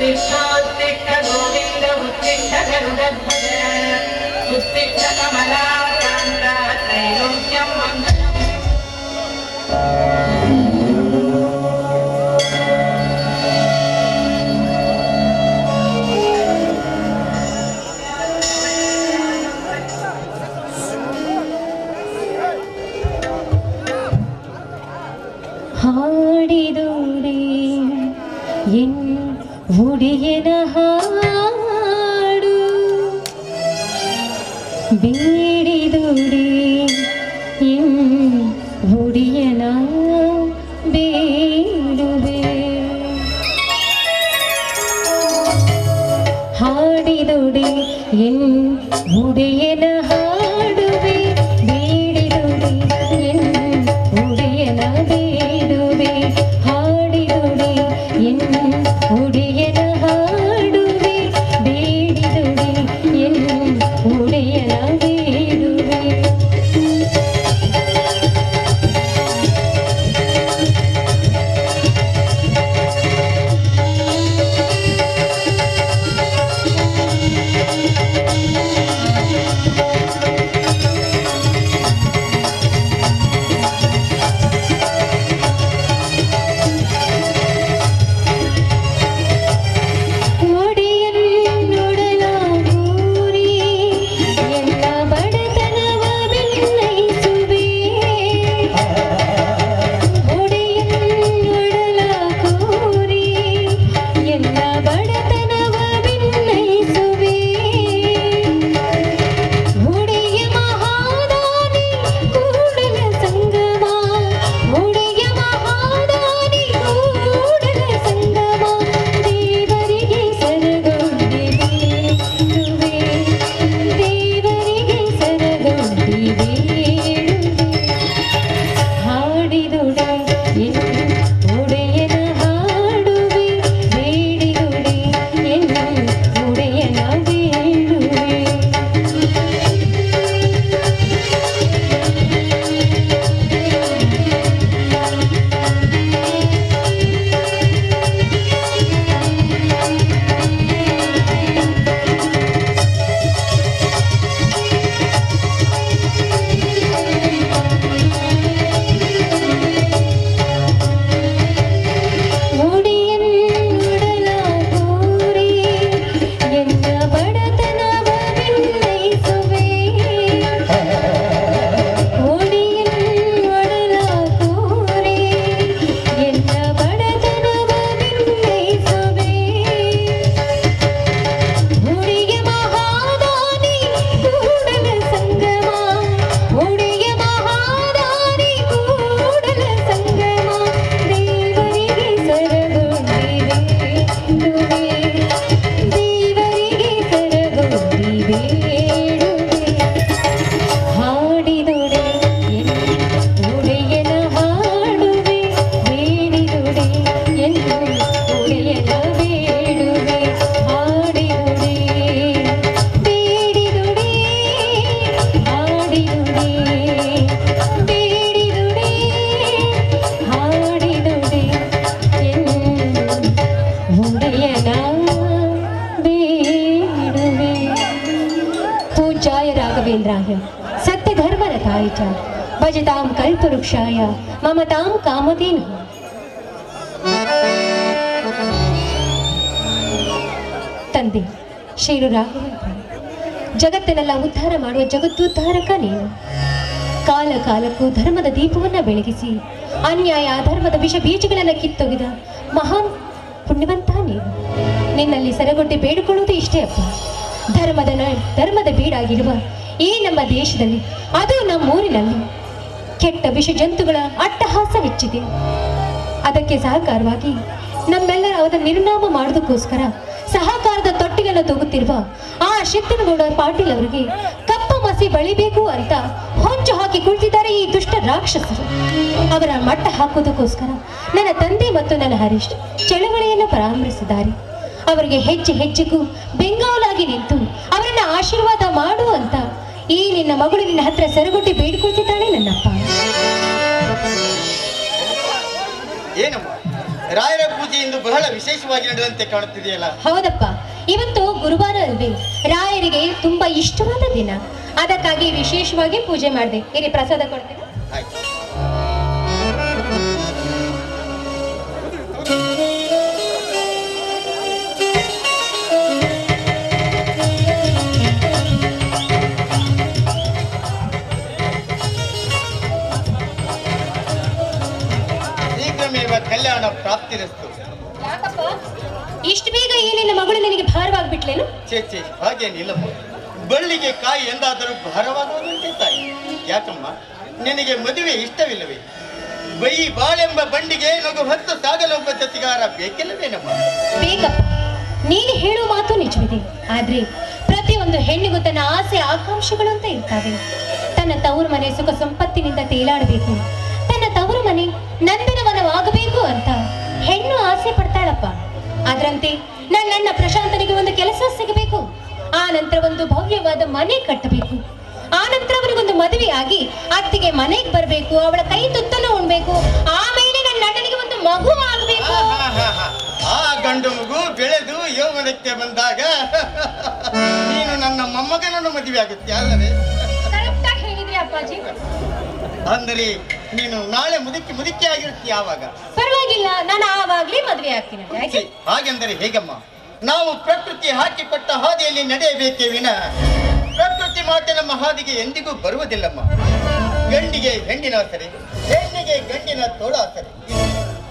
उत्तिष्ठोत्तिष्ठ गोविन्द उत्तिष्ठ गरुडध्वज उत्तिष्ठ कमलाकान्त त्रैलोक्यं मङ्गलम् ಹಾಡಿದೋಡೆ ಎನ್ ಒಡೆಯನ ಹಾಡು ಬೇಡಿದೋಡೆ ಎನ್ ಒಡೆಯನ ಬೇಡುವೆ ಹಾಡಿದೋಡೆ ಎನ್ ಒಡೆಯನ ಹಾಡುವೆ ಬೇಡಿದೋಡೆ ಎನ್ ಒಡೆಯನ ಬೇಡುವೆ ಹಾಡಿದೊಡೆ ಎನ್ ಒಡೆಯನ ಹಾಡುವೆ ಬೇಡಿದೊಡೆ ಎನ್ ಒಡೆಯನ ಬೇಡುವೆ सत्यधर्मरथाय च भजतां कल्पवृक्षाय ममतां कामधेनुः। ತಂದೆ ಶ್ರೀರು ರಾಘವೇಂದ್ರ ಜಗತ್ತನ್ನೆಲ್ಲ ಉದ್ಧಾರ ಮಾಡುವ ಜಗತ್ತುದ್ಧಾರಕ ನೀನು. ಕಾಲ ಕಾಲಕ್ಕೂ ಧರ್ಮದ ದೀಪವನ್ನು ಬೆಳಗಿಸಿ ಅನ್ಯಾಯ ಧರ್ಮದ ವಿಷ ಬೀಜಗಳನ್ನು ಕಿತ್ತೊಗೆದ ಮಹಾನ್ ಪುಣ್ಯವಂತ ನೀನು. ನಿನ್ನಲ್ಲಿ ಸರಗೊಡ್ಡಿ ಬೇಡಿಕೊಳ್ಳುವುದು ಇಷ್ಟೇ ಅಪ್ಪ. ಧರ್ಮದ ಬೀಡಾಗಿರುವ ಈ ನಮ್ಮ ದೇಶದಲ್ಲಿ, ಅದು ನಮ್ಮೂರಿನಲ್ಲಿ ಕೆಟ್ಟ ವಿಷ ಜಂತುಗಳ ಅಟ್ಟಹಾಸವೆಚ್ಚಿದೆ. ಅದಕ್ಕೆ ಸಹಕಾರವಾಗಿ ನಮ್ಮೆಲ್ಲರ ಅದನ್ನು ನಿರ್ನಾಮ ಮಾಡೋದಕ್ಕೋಸ್ಕರ ಸಹಕಾರದ ತೊಟ್ಟಿಗೆಲ್ಲ ತೂಗುತ್ತಿರುವ ಆ ಶಕ್ತಿನಗೌಡ ಪಾಟೀಲ್ ಅವರಿಗೆ ಕಪ್ಪ ಮಸಿ ಬಳಿಬೇಕು ಅಂತ ಹೊಂಚು ಹಾಕಿ ಕುಳಿತಿದ್ದಾರೆ ಈ ದುಷ್ಟ ರಾಕ್ಷಸರು. ಅವರ ಮಟ್ಟ ಹಾಕುವುದಕ್ಕೋಸ್ಕರ ನನ್ನ ತಂದೆ ಮತ್ತು ನನ್ನ ಹರೀಶ್ ಚಳವಳಿಯನ್ನು ಪರಾಮರ್ಶಿಸಿದ್ದಾರೆ. ಅವರಿಗೆ ಹೆಜ್ಜೆ ಹೆಜ್ಜೆಗೂ ಬೆಂಗಾವಲಾಗಿ ನಿಂತು ಅವರನ್ನ ಆಶೀರ್ವಾದ ಮಾಡು ಅಂತ ಈ ನಿನ್ನ ಮಗಳು ನಿನ್ನ ಹತ್ರ ಸರಗೊಟ್ಟಿ ಬೇಡಿಕೊಳ್ತಿದ್ದಾಳೆ ನನ್ನಪ್ಪ. ಏನಮ್ಮ ರಾಯರ ಪೂಜೆ ಇಂದು ಬಹಳ ವಿಶೇಷವಾಗಿ ನಡೆದಂತೆ ಕಾಣುತ್ತಿದೆಯಲ್ಲ. ಹೌದಪ್ಪ, ಇವತ್ತು ಗುರುವಾರ ಅಲ್ವೇ, ರಾಯರಿಗೆ ತುಂಬಾ ಇಷ್ಟವಾದ ದಿನ. ಅದಕ್ಕಾಗಿ ವಿಶೇಷವಾಗಿ ಪೂಜೆ ಮಾಡಿದೆ. ಇಲ್ಲಿ ಪ್ರಸಾದ ಕೊಡ್ತೀನಿ. ಆಯ್ತು. ಶೀಘ್ರಮೇವ ಕಲ್ಯಾಣ ಪ್ರಾಪ್ತಿರಸ್ತು. ಯಾಕಪ್ಪ ಇಷ್ಟು ಬೇಗ ಏನಿಲ್ಲ ಮಗಳು ನಿನಗೆ ಭಾರವಾಗ್ಬಿಟ್ಲೇನು? ಚೇಚೆ ಹಾಗೇನಿಲ್ಲಮ್ಮ. ಬಳ್ಳಿಗೆ ಕಾಯಿ ಎಂದಾದರೂ ಭಾರವಾಗುವುದಂತೆ ತಾಯಿ. ಯಾಕಮ್ಮ, ನಿನಗೆ ಮದುವೆ ಇಷ್ಟವಿಲ್ಲವೇ? ಬೈ ಬಾಳೆಂಬ ಬಂಡಿಗೆ ನಗು ಹೊತ್ತು ಸಾಗಲೊಬ್ಬ ಜೊತೆಗಾರ ಬೇಕಿಲ್ಲವೇನಮ್ಮ? ಬೇಕಪ್ಪ, ನೀನು ಹೇಳುವ ಮಾತು ನಿಜವಿದೆ. ಆದ್ರೆ ಪ್ರತಿಯೊಂದು ಹೆಣ್ಣಿಗೂ ತನ್ನ ಆಸೆ ಆಕಾಂಕ್ಷೆಗಳು ಅಂತ ಇರ್ತಾವೆ. ತನ್ನ ತವರು ಮನೆ ಸುಖ ಸಂಪತ್ತಿನಿಂದ ತೇಲಾಡಬೇಕು, ತನ್ನ ತವರು ಮನೆ ನಂದನವನವಾಗಬೇಕು ಅಂತ ಹೆಣ್ಣು ಆಸೆ ಪಡ್ತಾಳಪ್ಪ. ಅದರಂತೆ ನನ್ನ ಪ್ರಶಾಂತನಿಗೆ ಒಂದು ಕೆಲಸ ಸಿಗಬೇಕು, ಆ ನಂತರ ಒಂದು ಭವ್ಯವಾದ ಮನೆ ಕಟ್ಟಬೇಕು, ಆ ನಂತರ ಅವನಿಗೊಂದು ಮದುವೆ ಆಗಿ ಅತ್ತಿಗೆ ಮನೆಗೆ ಬರಬೇಕು, ಅವಳ ಕೈ ತುತ್ತನ್ನು ಉಣ್ಬೇಕು, ಆಮೇಲೆ ನನ್ನ ಅಣ್ಣನಿಗೆ ಒಂದು ಮಗು ಆಗಬೇಕು. ಆ ಗಂಡು ಮಗು ಬೆಳೆದು ಯೌವನಕ್ಕೆ ಬಂದಾಗ ನೀನು ನನ್ನ ಮೊಮ್ಮಗನನ್ನು ಮದುವೆ ಆಗುತ್ತೆ ಅಲ್ಲವೇ? ಕರೆಕ್ಟಾಗಿ ಹೇಳಿದ್ರಿ ಅಪ್ಪಾಜಿ. ಅಂದರೆ ನೀನು ನಾಳೆ ಮುದುಕಿ ಆಗಿರ್ತೀಯ. ಆವಾಗ ಪರವಾಗಿಲ್ಲ, ನಾನು ಆವಾಗ್ಲೇ ಮದುವೆ ಆಗ್ತೀನಿ. ಛೀ, ಹಾಗೆಂದರೆ ಹೇಗಮ್ಮ? ನಾವು ಪ್ರಕೃತಿ ಹಾಕಿಕೊಟ್ಟ ಹಾದಿಯಲ್ಲಿ ನಡೆಯಬೇಕೇ ವಿನ ಪ್ರಕೃತಿ ಮಾತೆ ನಮ್ಮ ಹಾದಿಗೆ ಎಂದಿಗೂ ಬರುವುದಿಲ್ಲಮ್ಮ. ಗಂಡಿಗೆ ಹೆಣ್ಣಿನ ಸರಿ, ಹೆಣ್ಣಿಗೆ ಗಂಡಿನ ತೋಳ ಸರಿ.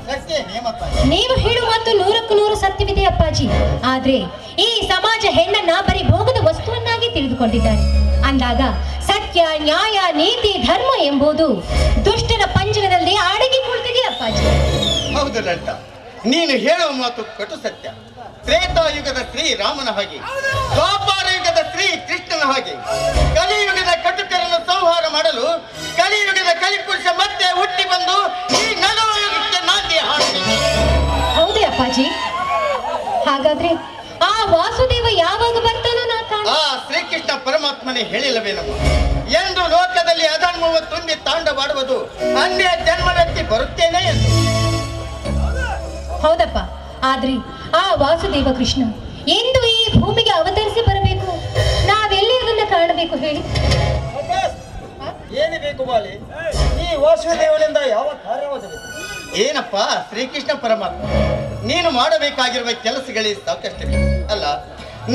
ಸತ್ಯ ನೇಮಪ್ಪ. ನೀವು ಹೇಳುವ ಮಾತು 100% ಸತ್ಯವಿದೆ ಅಪ್ಪಾಜಿ. ಆದ್ರೆ ಈ ಸಮಾಜ ಹೆಣ್ಣನ್ನ ಬರೀ ಭೋಗದ ವಸ್ತುವನ್ನಾಗಿ ತಿಳಿದುಕೊಂಡಿದ್ದಾರೆ. ಅಂದಾಗ ಸತ್ಯ, ನ್ಯಾಯ, ನೀತಿ, ಧರ್ಮ ಎಂಬುದು ದುಷ್ಟರ ಪಂಜರದಲ್ಲಿ ಅಡಗಿ ಕುಳಿತಿದೆ ಅಪ್ಪಾಜಿ. ಹೌದು ಲಲಿತ, ನೀನು ಹೇಳುವ ಮಾತು ಕಟು ಸತ್ಯ. ತ್ರೇತಾಯುಗದ ಶ್ರೀ ರಾಮನ ಹಾಗೆ, ದ್ವಾಪಾರ ಯುಗದ ಶ್ರೀ ಕೃಷ್ಣನ ಹಾಗೆ, ಕಲಿಯುಗದ ಕಟುಕರನ್ನು ಸಂಹಾರ ಮಾಡಲು ಕಲಿಯುಗದ ಕಲಿಪುರುಷ ಮತ್ತೆ ಹುಟ್ಟಿ ಬಂದು ಈ ನಲಯುಗಕ್ಕೆ ನಾಂದಿ ಹಾಡಿದೆ. ಹೌದೇ ಅಪ್ಪಾಜಿ? ಹಾಗಾದ್ರೆ ಆ ವಾಸುದೇವ ಯಾವಾಗ ಬರ್ತಾನೋ ನಾ ಕಾಣ. ಆ ಶ್ರೀಕೃಷ್ಣ ಪರಮಾತ್ಮನೇ ಹೇಳಿಲ್ಲವೇನಮ್ಮ, ಎಂದು ಲೋಕದಲ್ಲಿ ಅಧರ್ಮವ ತುಂಬಿ ತಾಂಡವಾಡುವುದು ಅನ್ಯ ಜನ್ಮದಲ್ಲಿ ಬರುತ್ತೇನೆ ಎಂದು. ಹೌದಪ್ಪ, ಆದ್ರೆ ಆ ವಾಸುದೇವ ಕೃಷ್ಣ ಎಂದು ಈ ಭೂಮಿಗೆ ಅವತರಿಸಿ ಬರಬೇಕು, ನಾವೆಲ್ಲಿ ಅದನ್ನ ಕಾಣಬೇಕು ಹೇಳಿ? ಏನು ಬೇಕು ಬಾಲಿ? ಈ ವಾಸುದೇವನಿಂದ ಯಾವ ಕಾರ್ಯವಾಗಬೇಕು? ಏನಪ್ಪ ಶ್ರೀಕೃಷ್ಣ ಪರಮಾತ್ಮ, ನೀನು ಮಾಡಬೇಕಾಗಿರುವ ಕೆಲಸಗಳೇ ಸಾಕಷ್ಟಿವೆ ಅಲ್ಲ.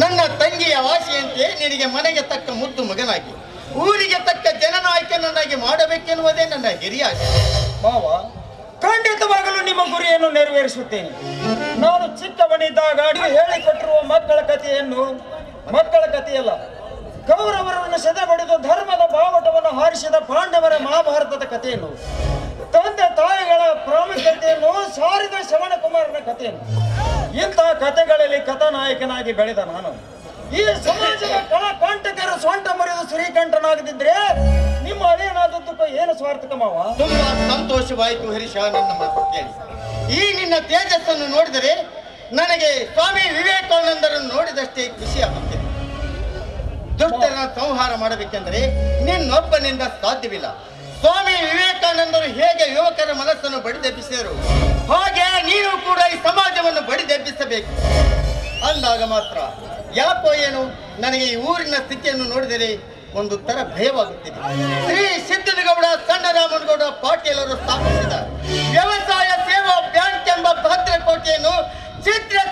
ನನ್ನ ತಂಗಿಯ ಆಸೆಯಂತೆ ನಿನಗೆ ಮನೆಗೆ ತಕ್ಕ ಮುದ್ದು ಮಗನಾಗಿ, ಊರಿಗೆ ತಕ್ಕ ಜನನಾಯಕನನ್ನಾಗಿ ಮಾಡಬೇಕೆನ್ನುವುದೇ ನನ್ನ ಹಿರಿಯ ಆಸೆ. ಮಾವ, ಖಂಡಿತವಾಗಲೂ ನಿಮ್ಮ ಗುರಿಯನ್ನು ನೆರವೇರಿಸುತ್ತೇನೆ. ನಾನು ಚಿಕ್ಕವನಿದ್ದಾಗ ಅಡಿಗೆ ಹೇಳಿಕೊಟ್ಟಿರುವ ಮಕ್ಕಳ ಕಥೆಯಲ್ಲ, ಕೌರವರನ್ನು ಸೆದೆಬಡಿದು ಧರ್ಮದ ಬಾವಟವನ್ನು ಹಾರಿಸಿದ ಪಾಂಡವರ ಮಹಾಭಾರತದ ಕಥೆಯನ್ನು, ತಂದೆ ತಾಯಿಗಳ ಪ್ರಾಮುಖ್ಯತೆಯನ್ನು ಸಾರಿದ ಶ್ರವಣ ಕುಮಾರನ ಕಥೆಯನ್ನು, ಇಂಥ ಕಥೆಗಳಲ್ಲಿ ಕಥಾನಾಯಕನಾಗಿ ಬೆಳೆದ ನಾನು ಈ ಸಮಾಜದ ಕಳಕಂಟಕರ ಸೊಂಟ ಮರೆದು ಶ್ರೀಕಂಠನಾಗದಿದ್ರೆ ನಿಮ್ಮ ಅದೇನಾದದ್ದಕ್ಕೂ ಏನು ಸ್ವಾರ್ಥಕ ಮಾವ? ತುಂಬಾ ಸಂತೋಷವಾಯಿತು ಹರೀಶ ನನ್ನ ಮಾತು ಕೇಳಿ. ಈ ನಿನ್ನ ತೇಜಸ್ಸನ್ನು ನೋಡಿದರೆ ನನಗೆ ಸ್ವಾಮಿ ವಿವೇಕಾನಂದರನ್ನು ನೋಡಿದಷ್ಟೇ ಖುಷಿ ಆಗುತ್ತದೆ. ದುಷ್ಟರನ್ನ ಸಂಹಾರ ಮಾಡಬೇಕೆಂದರೆ ನಿನ್ನೊಬ್ಬನಿಂದ ಸಾಧ್ಯವಿಲ್ಲ. ಸ್ವಾಮಿ ವಿವೇಕಾನಂದರು ಹೇಗೆ ಯುವಕರ ಮನಸ್ಸನ್ನು ಬಡಿದೆಬ್ಬಿಸಿದರು, ಹಾಗೆ ನೀನು ಕೂಡ ಈ ಸಮಾಜವನ್ನು ಬಡಿದೆಬ್ಬಿಸಬೇಕು. ಅಂದಾಗ ಮಾತ್ರ ಯಾಕೋ ಏನು ನನಗೆ ಈ ಊರಿನ ಸ್ಥಿತಿಯನ್ನು ನೋಡಿದರೆ ಒಂದು ತರ ಭಯವಾಗುತ್ತಿದೆ. ಶ್ರೀ ಸಿದ್ದನಗೌಡ ಸಣ್ಣರಾಮನಗೌಡ ಪಾಟೀಲರು ಸ್ಥಾಪಿಸಿದ ವ್ಯವಸಾಯ ಸೇವಾ ಬ್ಯಾಂಕ್ ಎಂಬ ಭದ್ರಕೋಟೆಯನ್ನು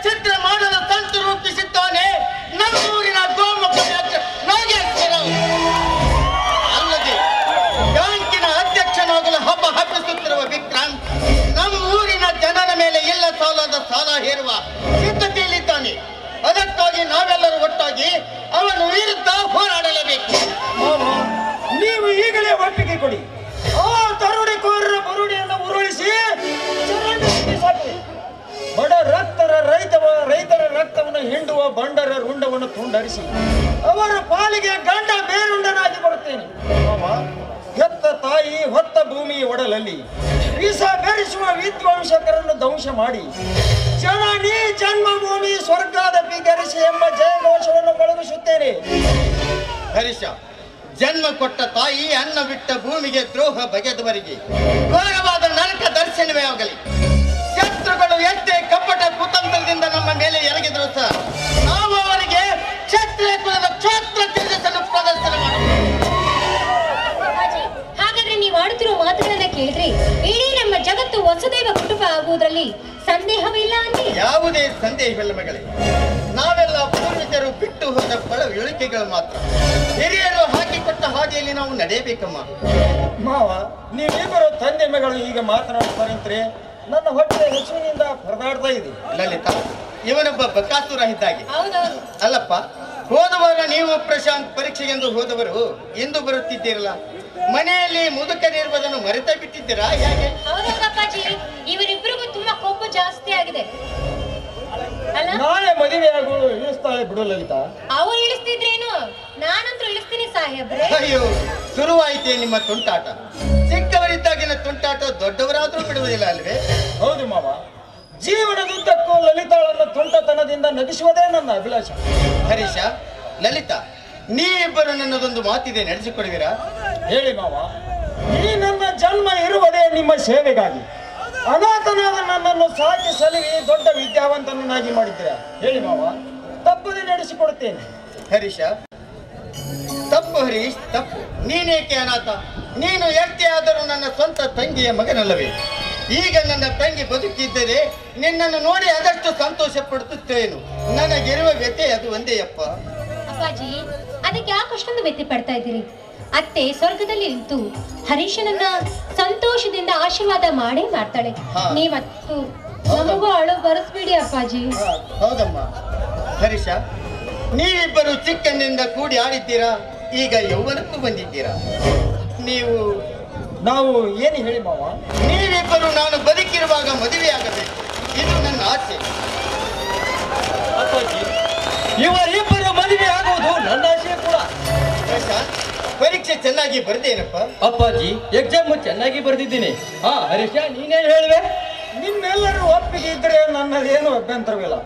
ಚಿತ್ರ ಮಾಡಲು ತಂತು ರೂಪಿಸಿದ್ದಾನೆ ನಮ್ಮೂರಿನ ಗೋಮುಖ ನಾಗೇಶ್ವರ. ಅಲ್ಲದೆ ಬ್ಯಾಂಕಿನ ಅಧ್ಯಕ್ಷನಾಗಲು ಹಬ್ಬಿಸುತ್ತಿರುವ ವಿಕ್ರಾಂತ್ ನಮ್ಮೂರಿನ ಜನರ ಮೇಲೆ ಇಲ್ಲ ಸಾಲದ ಸಾಲ ಹೇರುವ ಸಿದ್ಧತೆಯಲ್ಲಿದ್ದಾನೆ. ಅದಕ್ಕಾಗಿ ನಾವೆಲ್ಲರೂ ಒಟ್ಟಾಗಿ ಅವನ ವಿರುದ್ಧ ಹೋರಾಡಲೇಬೇಕು. ನೀವು ಈಗಲೇ ಒಪ್ಪಿಗೆ ಕೊಡಿ. ಆ ತರುಣಿಕೋರರ ಬರುಡಿಯನ್ನು ಉರುಳಿಸಿ ಬಡ ರೈತರ ರಕ್ತವನ್ನು ಹಿಂಡುವ ಬಂಡರ ರುಂಡವನ್ನು ತುಂಡರಿಸಿ ಅವರ ಪಾಲಿಗೆ ಗಂಡ ಬೇರುಂಡನಾಗಿ ಬರುತ್ತೇನೆ. ಹೆತ್ತ ತಾಯಿ ಹೊತ್ತ ಭೂಮಿ ಒಡಲಲ್ಲಿ ವಿಷ ಬೆರೆಸುವ ವಿದ್ವಾಂಸಕರನ್ನು ಧ್ವಂಸ ಮಾಡಿ ಜನನಿ ಜನ್ಮಭೂಮಿ ಸ್ವರ್ಗದ ಬಿಗರಿಸಿ ಎಂಬ ಜಯಘೋಷವನ್ನು ಮೊಳಗಿಸುತ್ತೇನೆ. ಹರೀಶ, ಜನ್ಮ ಕೊಟ್ಟ ತಾಯಿ ಅನ್ನ ಬಿಟ್ಟ ಭೂಮಿಗೆ ದ್ರೋಹ ಬಗೆದವರಿಗೆ ಘೋರವಾದ ನರಕ ದರ್ಶನವೇ ಆಗಲಿ. ಶತ್ರುಗಳು ಎಷ್ಟೇ ಕಪಟ ಕುತಂತ್ರದಿಂದ ನಮ್ಮ ಮೇಲೆ ಎರಗಿದ್ರು ಸಹ ನಾವು ಅವರಿಗೆ ಕ್ಷತ್ರಿಯ ಕುಲದ ಕ್ಷೋತ್ರ ತೇಜಸ್ಸನ್ನು ಪ್ರದರ್ಶನ ಮಾಡುತ್ತೇವೆ. ಅಪ್ಪಾಜಿ, ಹಾಗಾದ್ರೆ ನೀವು ಆಡುತ್ತಿರುವ ಮಾತುಗಳನ್ನ ಕೇಳಿದ್ರೆ ಇಡೀ ನಮ್ಮ ಜಗತ್ತು ವಸುದೈವ ಕುಟುಂಬ ಆಗುವುದರಲ್ಲಿ ಸಂದೇಹವಿಲ್ಲ ಅಂತೆ. ಯಾವುದೇ ಸಂದೇಹವಿಲ್ಲ ಮಗಳೇ. ನಾವೆಲ್ಲ ಪೂರ್ವಜರು ಬಿಟ್ಟು ಹೋದ ಫಲ ಇಳಿಕೆಗಳು ಮಾತ್ರ. ಹಿರಿಯರು ಹಾಕಿಕೊಟ್ಟ ಹಾದಿಯಲ್ಲಿ ನಾವು ನಡೆಯಬೇಕಮ್ಮ. ಮಾವ, ನೀವಿಬ್ಬರು ತಂದೆ ಮಗಳು ಈಗ ಮಾತನಾಡ್ತಾರಂತ್ರಿ ನನ್ನ ಹೊಟ್ಟೆ ಹಸುವಿನಿಂದ ಪರದಾಡ್ತಾ ಇದೆ. ಲಲಿತಾ, ಇವನೊಬ್ಬ ಬಕಾಸುರ ಇದ್ದಾಗೆ. ಹೌದೌದು. ಅಲ್ಲಪ್ಪ, ಹೋದವಾರ ನೀವು ಪ್ರಶಾಂತ್ ಪರೀಕ್ಷೆಗೆಂದು ಹೋದವರು ಇಂದು ಬರುತ್ತಿದ್ದೀರಲ್ಲ, ಮನೆಯಲ್ಲಿ ಮುದುಕರಿರುವುದನ್ನು ಮರೆತೇ ಬಿಟ್ಟಿದ್ದೀರಾ ಹೇಗೆ? ಹೌದೌದು ಅಪ್ಪಾಜಿ, ಇವರಿಬ್ಬರಿಗೂ ತುಂಬಾ ಕೋಪ ಜಾಸ್ತಿ ಆಗಿದೆ ಅಲ್ಲ? ನಾಳೆ ಮದುವೆ ಆಗು ಇಳಿಸ್ತಾಳೆ ಬಿಡು ಲಲಿತಾ. ಅವ್ರು ಇಳಿಸ್ತಿದ್ರೇನು, ನಾನಂತೂ ಇಳಿಸ್ತೀನಿ ಸಾಹೇಬ್ರೆ. ಅಯ್ಯೋ, ಶುರುವಾಯಿತೇ ನಿಮ್ಮ ತುಂಟಾಟ. ಚಿಕ್ಕವರಿದ್ದಾಗಿನ ತುಂಟಾಟ ದೊಡ್ಡವರಾದ್ರೂ ಬಿಡುವುದಿಲ್ಲ ಅಲ್ವೇ? ಹೌದು ಮಾವ, ಜೀವನದುದ್ದಕ್ಕೂ ಲಲಿತಾಳನ್ನು ತುಂಟತನದಿಂದ ನಗಿಸುವುದೇ ನನ್ನ ಅಭಿಲಾಷ. ಹರೀಶ, ಲಲಿತಾ, ನೀವಿಬ್ಬರು ನನ್ನದೊಂದು ಮಾತಿದೆ, ನಡೆಸಿಕೊಡುವಿರಾ? ಹೇಳಿ ಮಾವ. ಈ ನನ್ನ ಜನ್ಮ ಇರುವುದೇ ನಿಮ್ಮ ಸೇವೆಗಾಗಿ. ಅನಾಥನಾದ ನನ್ನನ್ನು ಸಾಕಿ ಸಲಹಿ ದೊಡ್ಡ ವಿದ್ಯಾವಂತನನ್ನಾಗಿ ಮಾಡಿದ್ದೀರಾ. ಹೇಳಿ ಮಾವ, ತಪ್ಪದೆ ನಡೆಸಿಕೊಡುತ್ತೇನೆ. ಹರೀಶ, ತಪ್ಪು ಹರೀಶ್, ತಪ್ಪು. ನೀನೇಕೆ ಅನಾಥ? ನೀನು ಎಷ್ಟೇ ಆದರೂ ನನ್ನ ಸ್ವಂತ ತಂಗಿಯ ಮಗನಲ್ಲವೇ? ಈಗ ನನ್ನ ತಂಗಿ ಬದುಕಿದ್ದರೆ ನಿನ್ನನ್ನು ನೋಡಿ ಅದಷ್ಟು ಸಂತೋಷ ಪಡುತ್ತೇನು. ನನಗಿರುವ ವ್ಯತೆ ಅದು ಒಂದೇ ಅಪ್ಪ. ಅಪ್ಪಾಜಿ, ಅದಕ್ಕೆ ಯಾಕಷ್ಟೊಂದು ವ್ಯತ್ಯೆ ಪಡ್ತಾ ಇದ್ದೀರಿ? ಅತ್ತೆ ಸ್ವರ್ಗದಲ್ಲಿ ನಿಂತು ಹರೀಶನನ್ನ ಸಂತೋಷದಿಂದ ಆಶೀರ್ವಾದ ಮಾಡೇ ಮಾಡ್ತಾಳೆ. ಹಾ. ನೀವತ್ತು ನಮಗೂ ಅಳು ಬರೆಸ್ಬಿಡಿ ಅಪ್ಪಾಜಿ. ಹೌದಮ್ಮ. ಹರೀಶ, ನೀವಿಬ್ಬರು ಚಿಕ್ಕಂದಿನಿಂದ ಕೂಡಿ ಆಡಿದ್ದೀರಾ, ಈಗ ಯೌವನಕ್ಕೂ ಬಂದಿದ್ದೀರಾ. ನಾವು ಏನು ಹೇಳಿ ಮಾವ? ನೀವಿಬ್ಬರು ನಾನು ಬದುಕಿರುವಾಗ ಮದುವೆಯಾಗಬೇಕು, ಇದು ನನ್ನ ಆಸೆ. ಅಪ್ಪಾಜಿ, ಇವರಿಬ್ಬರು ಮದುವೆ ಆಗುವುದು ನನ್ನ ಆಶೆ ಕೂಡ. ಪ್ರಶಾಂತ್, ಪರೀಕ್ಷೆ ಚೆನ್ನಾಗಿ ಬರ್ದೇನಪ್ಪ? ಅಪ್ಪಾಜಿ, ಎಕ್ಸಾಮ್ ಚೆನ್ನಾಗಿ ಬರೆದಿದ್ದೀನಿ. ಹಾ ಹರೀಶ, ನೀನೇನು ಹೇಳುವೆ? ನಿಮ್ಮೆಲ್ಲರೂ ಒಪ್ಪಿಗೆ ಇದ್ರೆ ನನ್ನದೇನು ಅಭ್ಯಂತರವಿಲ್ಲ.